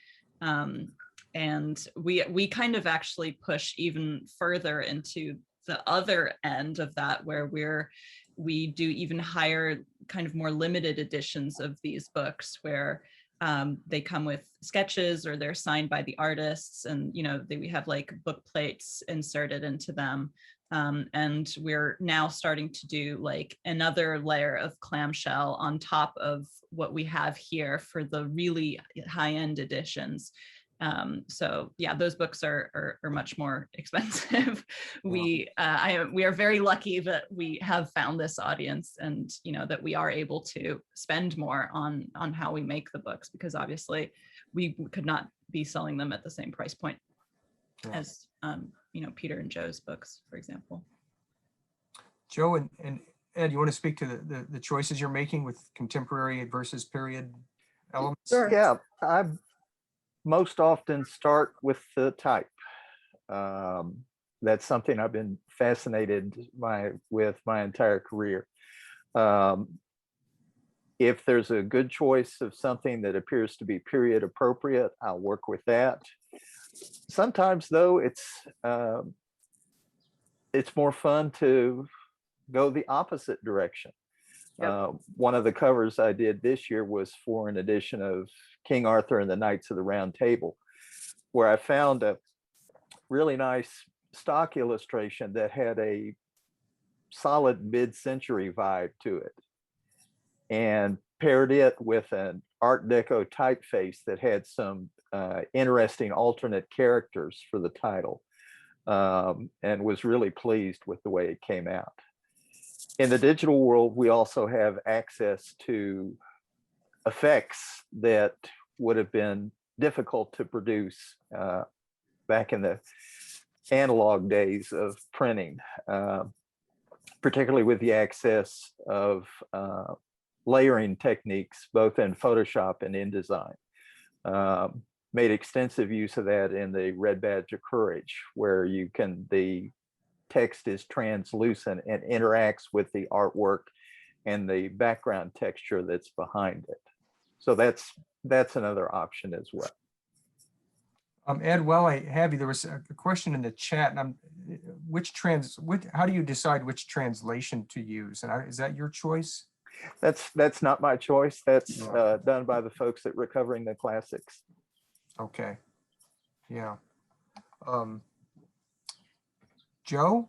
And we kind of actually push even further into the other end of that, where we do even higher, kind of more limited editions of these books, where they come with sketches or they're signed by the artists, and we have like book plates inserted into them. And we're now starting to do like another layer of clamshell on top of what we have here for the really high-end editions. So yeah, those books are much more expensive. We are very lucky that we have found this audience, and that we are able to spend more on how we make the books, because obviously we could not be selling them at the same price point as Peter and Jo's books, for example.
Jo and Ed, you want to speak to the choices you're making with contemporary versus period elements?
Sure.
Yeah, I most often start with the type. The that's something I've been fascinated with my entire career. If there's a good choice of something that appears to be period appropriate, I'll work with that. Sometimes though, it's more fun to go the opposite direction.
Yep.
One of the covers I did this year was for an edition of King Arthur and the Knights of the Round Table, where I found a really nice stock illustration that had a solid mid-century vibe to it, and paired it with an Art Deco typeface that had some interesting alternate characters for the title, and was really pleased with the way it came out. In the digital world, we also have access to effects that would have been difficult to produce back in the analog days of printing, particularly with the access of layering techniques, both in Photoshop and InDesign. Made extensive use of that in the Red Badge of Courage, where the text is translucent and interacts with the artwork and the background texture that's behind it. So that's another option as well.
Ed, while I have you, there was a question in the chat, and how do you decide which translation to use? And is that your choice?
That's not my choice. That's done by the folks at Recovering the Classics.
Okay. Yeah. Joe?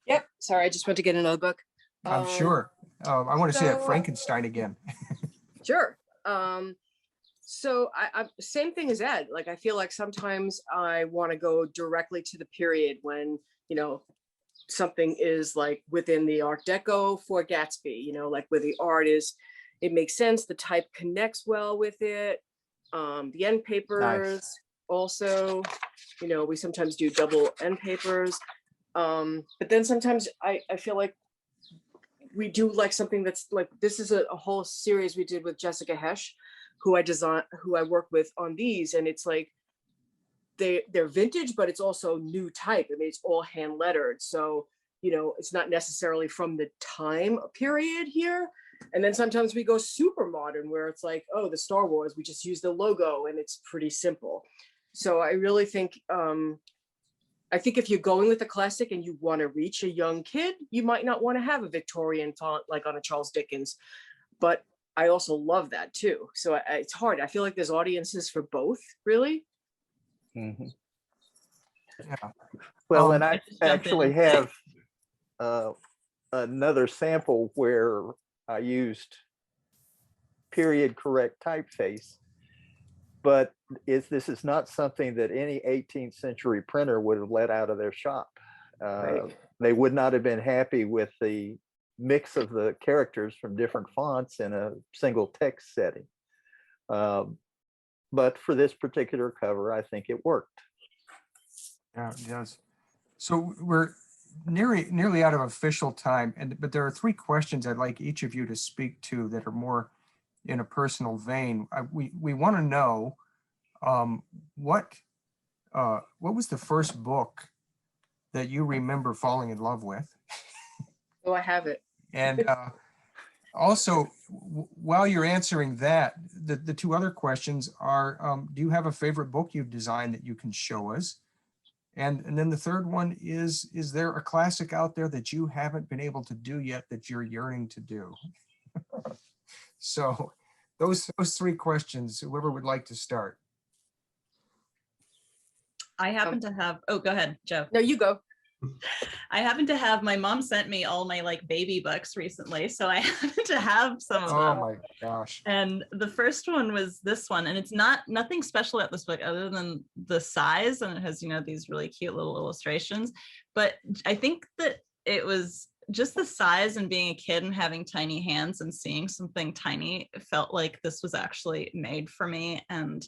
Yep. Sorry, I just went to get another book.
I'm sure. I want to see that Frankenstein again.
Sure. So I same thing as Ed. Like, I feel like sometimes I want to go directly to the period when, something is like within the Art Deco for Gatsby, like where the art is, it makes sense. The type connects well with it. The end papers also, we sometimes do double end papers. But then sometimes I feel like we do like something that's like, this is a whole series we did with Jessica Hesch, who I work with on these, and it's like they're vintage, but it's also new type. I mean, it's all hand lettered, so it's not necessarily from the time period here. And then sometimes we go super modern, where it's like, oh, the Star Wars, we just use the logo, and it's pretty simple. So I really think I think if you're going with a classic and you want to reach a young kid, you might not want to have a Victorian font like on a Charles Dickens, but I also love that too. So it's hard. I feel like there's audiences for both, really.
Mm-hmm.
Yeah.
Well, and I actually have another sample where I used period correct typeface, but this is not something that any 18th century printer would have let out of their shop.
Right.
They would not have been happy with the mix of the characters from different fonts in a single text setting. But for this particular cover, I think it worked.
Yeah, it does. So we're nearly out of official time, but there are 3 questions I'd like each of you to speak to that are more in a personal vein. We want to know what was the first book that you remember falling in love with?
Oh, I have it.
And also, while you're answering that, the 2 other questions are, do you have a favorite book you've designed that you can show us? And then the third one is there a classic out there that you haven't been able to do yet that you're yearning to do? So those 3 questions, whoever would like to start.
I happen to have, oh, go ahead, Joe.
No, you go.
I happen to have, my mom sent me all my like baby books recently, so I happen to have some of them.
Oh my gosh.
And the first one was this one, and it's nothing special about this book other than the size, and it has, these really cute little illustrations. But I think that it was just the size and being a kid and having tiny hands and seeing something tiny, it felt like this was actually made for me. And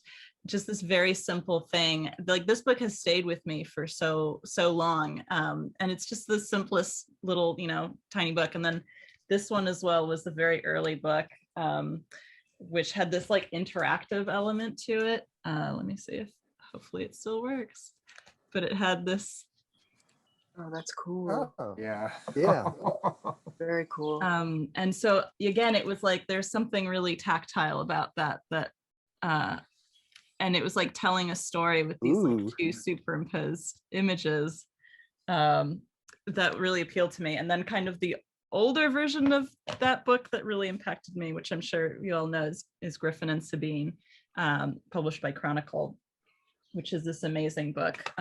just this very simple thing, like this book has stayed with me for so long, and it's just the simplest little tiny book. And then this one as well was the very early book, which had this like interactive element to it. Let me see if hopefully it still works, but it had this
Oh, that's cool.
Oh,
Yeah.
yeah.
Very cool.
And so again, it was like there's something really tactile about that and it was like telling a story with these like
Ooh.
two superimposed images that really appealed to me. And then kind of the older version of that book that really impacted me, which I'm sure you all know, is Griffin and Sabine, published by Chronicle, which is this amazing book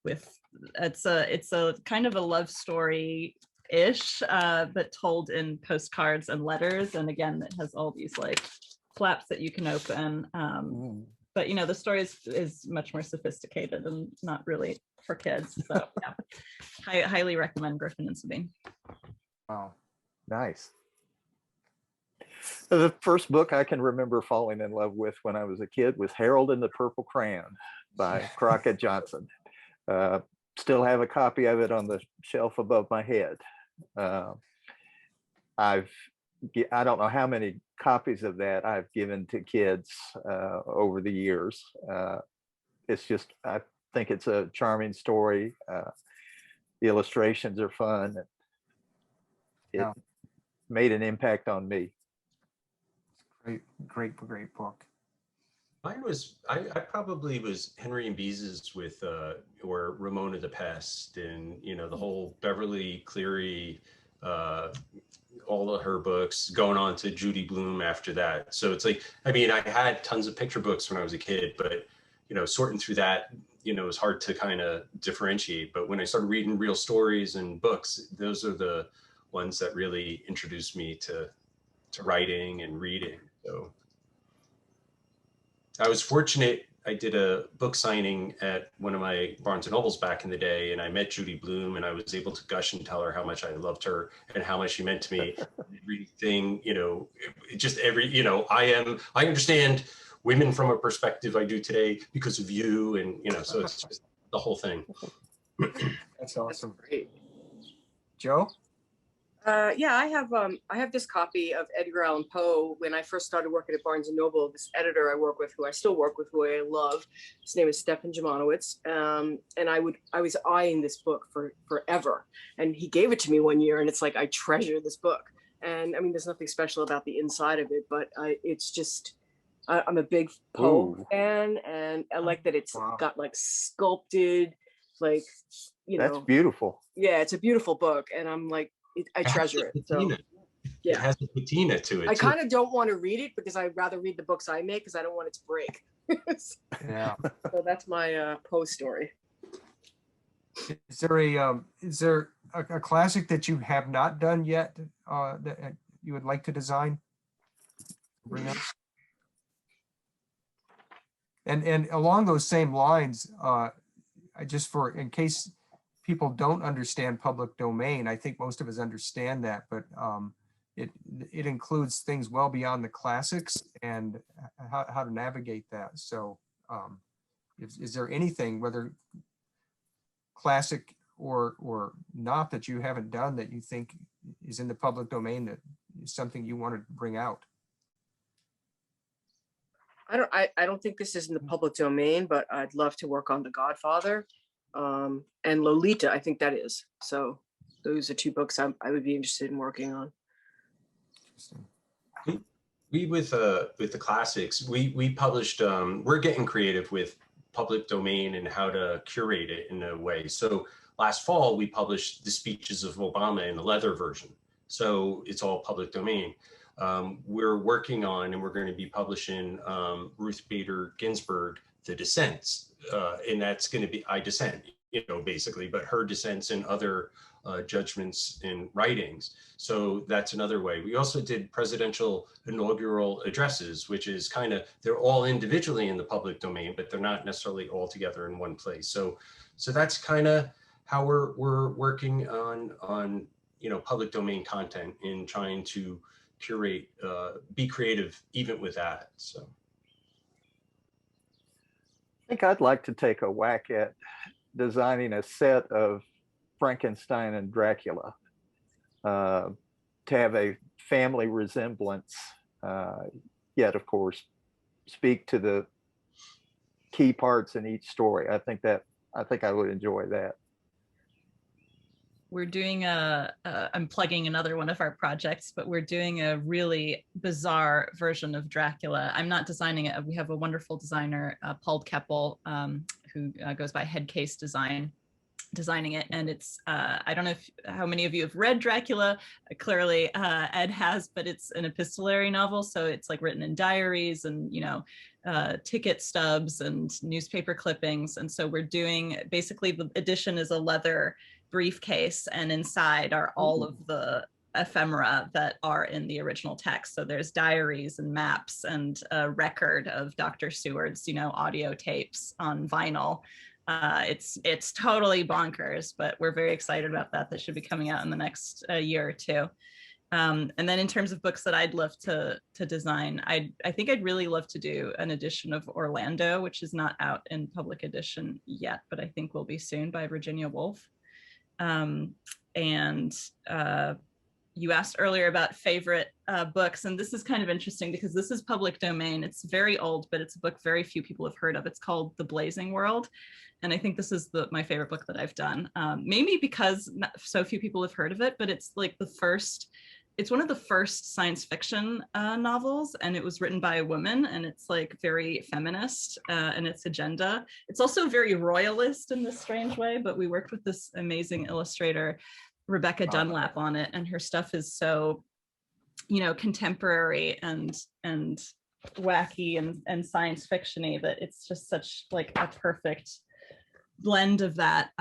with it's a kind of a love story ish, but told in postcards and letters. And again, it has all these like flaps that you can open. But you know, the story is much more sophisticated and not really for kids. So yeah, I highly recommend Griffin and Sabine.
Wow.
Nice. The first book I can remember falling in love with when I was a kid was Harold and the Purple Crayon by Crockett Johnson. Still have a copy of it on the shelf above my head. I don't know how many copies of that I've given to kids over the years. It's just, I think it's a charming story. The illustrations are fun. It made an impact on me.
Great book.
Mine was, I probably was Henry and Beeze's with, or Ramona the Pest, and, you know, the whole Beverly Cleary, all of her books, going on to Judy Blume after that. So it's like, I mean, I had tons of picture books when I was a kid, but, you know, sorting through that, you know, it was hard to kind of differentiate. But when I started reading real stories and books, those are the ones that really introduced me to writing and reading. So I was fortunate. I did a book signing at one of my Barnes and Nobles back in the day, and I met Judy Blume, and I was able to gush and tell her how much I loved her and how much she meant to me. Everything, you know, just every, you know, I understand women from a perspective I do today because of you, and, you know, so it's just the whole thing.
That's awesome.
That's great.
Jo?
Yeah, I have this copy of Edgar Allan Poe. When I first started working at Barnes and Noble, this editor I work with, who I still work with, who I love, his name is Stefan Jamanowitz, and I was eyeing this book for forever, and he gave it to me one year, and it's like I treasure this book. And I mean, there's nothing special about the inside of it, but it's just, I'm a big Poe fan, and I like that it's got like sculpted, like, you know.
That's beautiful.
Yeah, it's a beautiful book, and I'm like, I treasure it. So, yeah,
it has a patina to it.
I kind of don't want to read it because I'd rather read the books I make because I don't want it to break.
Yeah.
So that's my Poe story.
Is there a classic that you have not done yet that you would like to design? Bring up? And along those same lines, in case people don't understand public domain, I think most of us understand that, but it includes things well beyond the classics and how to navigate that. So is there anything, whether classic or not, that you haven't done that you think is in the public domain that is something you want to bring out?
I don't think this is in the public domain, but I'd love to work on The Godfather and Lolita. I think that is. So those are two books I would be interested in working on.
We with the classics, we published, we're getting creative with public domain and how to curate it in a way. So last fall, we published the speeches of Obama in the leather version. So it's all public domain. We're working on, and we're going to be publishing Ruth Bader Ginsburg, The Dissents. And that's going to be, I dissent, you know, basically, but her dissents and other judgments in writings. So that's another way. We also did presidential inaugural addresses, which is kind of, they're all individually in the public domain, but they're not necessarily all together in one place. So that's kind of how we're working on, you know, public domain content in trying to curate, be creative even with that. So
I think I'd like to take a whack at designing a set of Frankenstein and Dracula to have a family resemblance, yet of course speak to the key parts in each story. I think I would enjoy that.
we're doing I'm plugging another one of our projects, but we're doing a really bizarre version of Dracula. I'm not designing it. We have a wonderful designer, Paul Keppel, who goes by Headcase Design, designing it. And it's, I don't know how many of you have read Dracula. Clearly Ed has, but it's an epistolary novel. So it's like written in diaries and, you know, ticket stubs and newspaper clippings. And so we're doing, basically the edition is a leather briefcase, and inside are all of the ephemera that are in the original text. So there's diaries and maps and a record of Dr. Seward's, you know, audio tapes on vinyl. It's totally bonkers, but we're very excited about that. That should be coming out in the next year or two. And then in terms of books that I'd love to design, I think I'd really love to do an edition of Orlando, which is not out in public edition yet, but I think will be soon, by Virginia Woolf. You asked earlier about favorite books, and this is kind of interesting because this is public domain. It's very old, but it's a book very few people have heard of. It's called The Blazing World. And I think this is my favorite book that I've done, maybe because so few people have heard of it, but it's like it's one of the first science fiction novels, and it was written by a woman, and it's like very feminist in its agenda. It's also very royalist in this strange way, but we worked with this amazing illustrator, Rebecca Dunlap, on it, and her stuff is so, you know, contemporary and wacky and science fiction-y that it's just such like a perfect blend of that.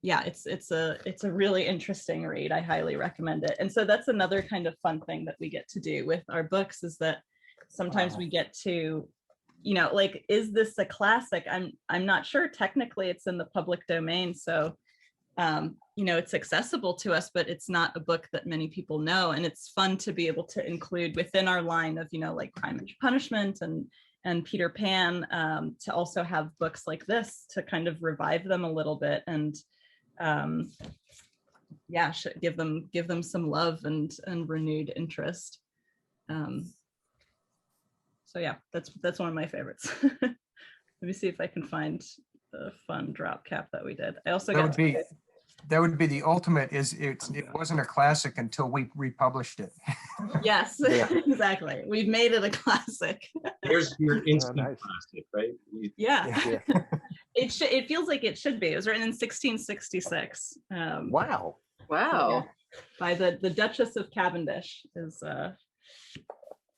Yeah, it's a really interesting read. I highly recommend it. And so that's another kind of fun thing that we get to do with our books, is that sometimes we get to, you know, like, is this a classic? I'm not sure. Technically it's in the public domain, so you know, it's accessible to us, but it's not a book that many people know. And it's fun to be able to include within our line of, you know, like Crime and Punishment and Peter Pan, to also have books like this to kind of revive them a little bit and yeah, give them some love and renewed interest. So yeah, that's one of my favorites. Let me see if I can find the fun drop cap that we did. I also
that would be the ultimate. It wasn't a classic until we republished it.
Yes, yeah. Exactly. We've made it a classic.
Here's your instant
nice.
Classic, right?
Yeah. It feels like it should be. It was written in 1666.
Wow.
Wow.
Yeah, by the Duchess of Cavendish. Is so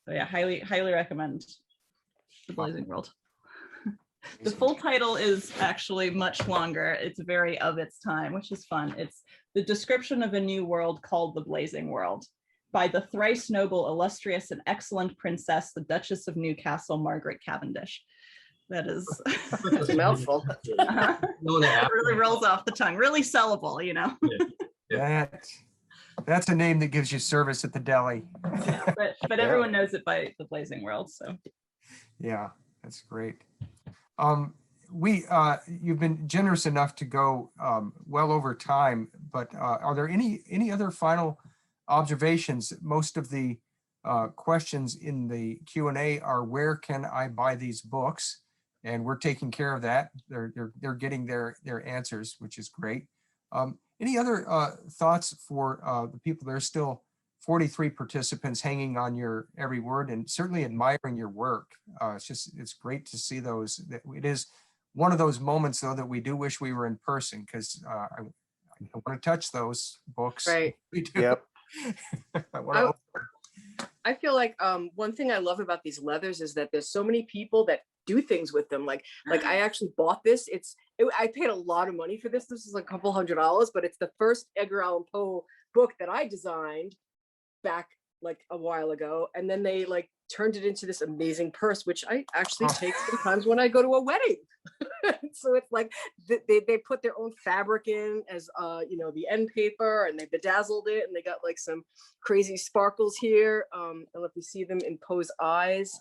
yeah, highly recommend The Blazing World. The full title is actually much longer. It's very of its time, which is fun. It's The Description of a New World Called the Blazing World by the thrice noble, illustrious, and excellent princess, the Duchess of Newcastle, Margaret Cavendish. That is
That's a mouthful.
It really rolls off the tongue. Really sellable, you know.
That's a name that gives you service at the deli.
Yeah, but everyone knows it by The Blazing World. So
yeah, that's great. You've been generous enough to go well over time, but are there any other final observations? Most of the questions in the Q&A are, where can I buy these books? And we're taking care of that. They're getting their answers, which is great. Any other thoughts for the people? There's still 43 participants hanging on your every word and certainly admiring your work. It's great to see those. It is one of those moments, though, that we do wish we were in person, because I want to touch those books.
Right.
We do.
Yep.
I feel like one thing I love about these leathers is that there's so many people that do things with them. Like I actually bought this. I paid a lot of money for this. This is like a couple $100, but it's the first Edgar Allan Poe book that I designed back like a while ago. And then they like turned it into this amazing purse, which I actually take sometimes when I go to a wedding. So it's like they put their own fabric in as you know, the end paper, and they bedazzled it, and they got like some crazy sparkles here. I don't know if you see them in Poe's eyes.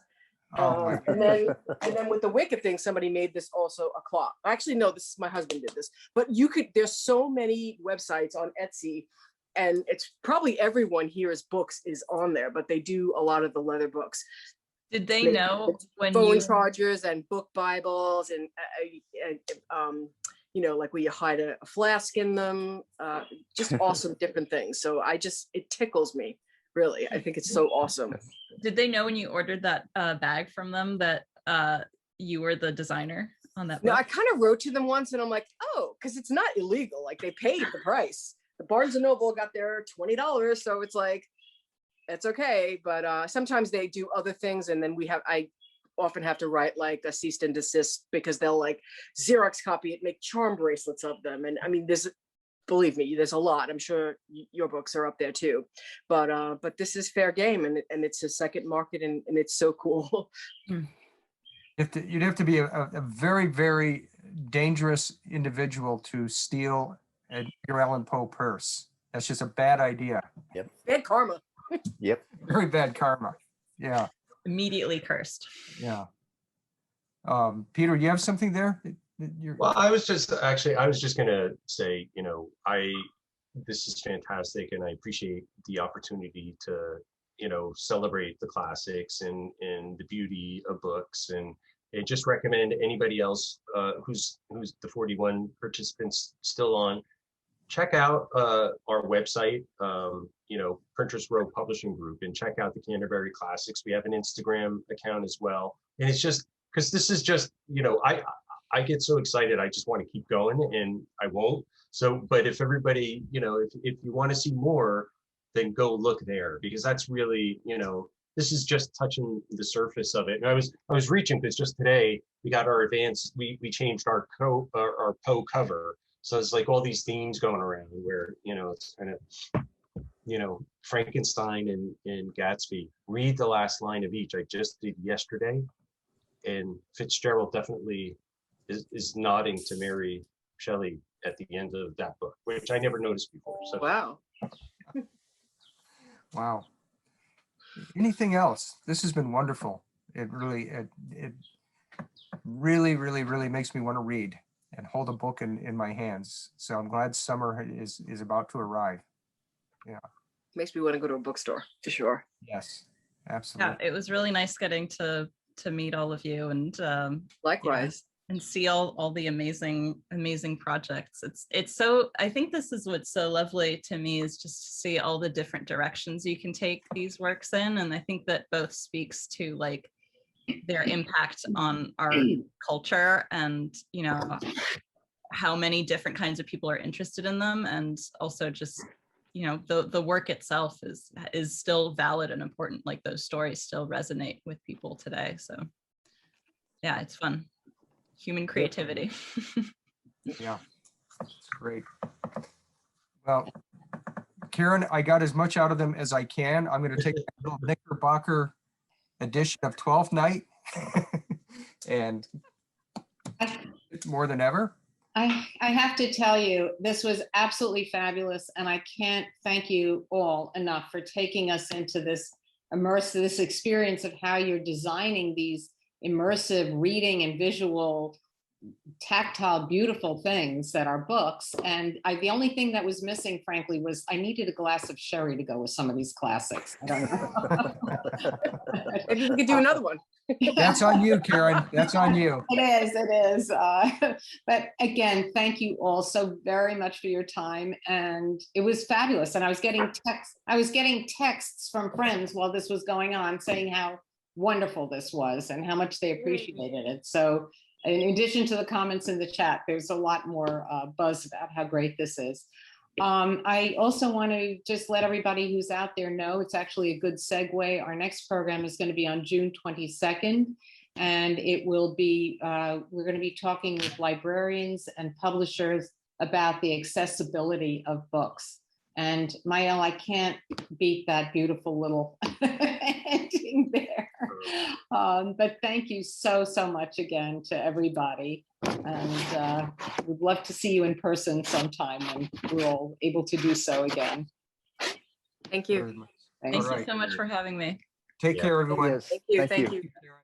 And then with the wicked thing, somebody made this also a clock. Actually, no, my husband did this. But there's so many websites on Etsy, and it's probably everyone here's books is on there, but they do a lot of the leather books.
did they know when
phone
you
chargers and book Bibles and you know, like where you hide a flask in them, just awesome different things. So it tickles me, really. I think it's so awesome.
Did they know when you ordered that bag from them that you were the designer on that book?
No, I kind of wrote to them once and I'm like, oh, because it's not illegal. Like they paid the price. The Barnes and Noble got their $20. So it's like, it's okay. But sometimes they do other things. And then I often have to write like a cease and desist because they'll like Xerox copy it, make charm bracelets of them. And I mean, believe me, there's a lot. I'm sure your books are up there too. But this is fair game and it's a second market and it's so cool.
You'd have to be a very, very dangerous individual to steal an Edgar Allan Poe purse. That's just a bad idea.
Bad karma.
Yep.
Very bad karma. Yeah.
Immediately cursed.
Yeah. Peter, you have something there?
Well, I was just gonna say, you know, this is fantastic, and I appreciate the opportunity to, you know, celebrate the classics and the beauty of books, and just recommend anybody else who's the 41 participants still on, check out our website, you know, Printers Row Publishing Group, and check out the Canterbury Classics. We have an Instagram account as well, and it's just because this is just, you know, I get so excited, I just want to keep going, and I won't. So, but if everybody, you know, if you want to see more, then go look there, because that's really, you know, this is just touching the surface of it. And I was reaching because just today we got our advanced, we changed our Poe cover. So it's like all these themes going around where, you know, it's kind of, you know, Frankenstein and Gatsby. Read the last line of each. I just did yesterday, and Fitzgerald definitely is nodding to Mary Shelley at the end of that book, which I never noticed before. So
Wow.
Wow. Anything else? This has been wonderful. It really makes me want to read and hold a book in my hands. So I'm glad summer is about to arrive. Yeah.
Makes me want to go to a bookstore for sure.
Yes, absolutely.
Yeah, it was really nice getting to meet all of you and
Likewise.
and see all the amazing projects. It's so, I think this is what's so lovely to me, is just to see all the different directions you can take these works in. And I think that both speaks to like their impact on our culture, and, you know, how many different kinds of people are interested in them, and also just, you know, the work itself is still valid and important. Like those stories still resonate with people today. So yeah, it's fun. Human creativity.
Yeah, it's great. Well, Karen, I got as much out of them as I can. I'm going to take a little Knickerbocker edition of 12th Night and more than ever.
I have to tell you, this was absolutely fabulous, and I can't thank you all enough for taking us into this experience of how you're designing these immersive reading and visual, tactile, beautiful things that are books. And the only thing that was missing, frankly, was I needed a glass of sherry to go with some of these classics. I don't know.
Maybe we could do another one.
That's on you, Karen. That's on you.
It is. But again, thank you all so very much for your time. And it was fabulous. And I was getting texts from friends while this was going on saying how wonderful this was and how much they appreciated it. So in addition to the comments in the chat, there's a lot more buzz about how great this is. I also want to just let everybody who's out there know it's actually a good segue. Our next program is going to be on June 22nd, and it will be, we're going to be talking with librarians and publishers about the accessibility of books. And Maëlle, I can't beat that beautiful little ending there. But thank you so much again to everybody. And we'd love to see you in person sometime when we're all able to do so again.
Thank you.
Thank you so much for having me.
Take care, everyone.
Yes.
Thank you.
Thank
Thank
you.
you.
Karen.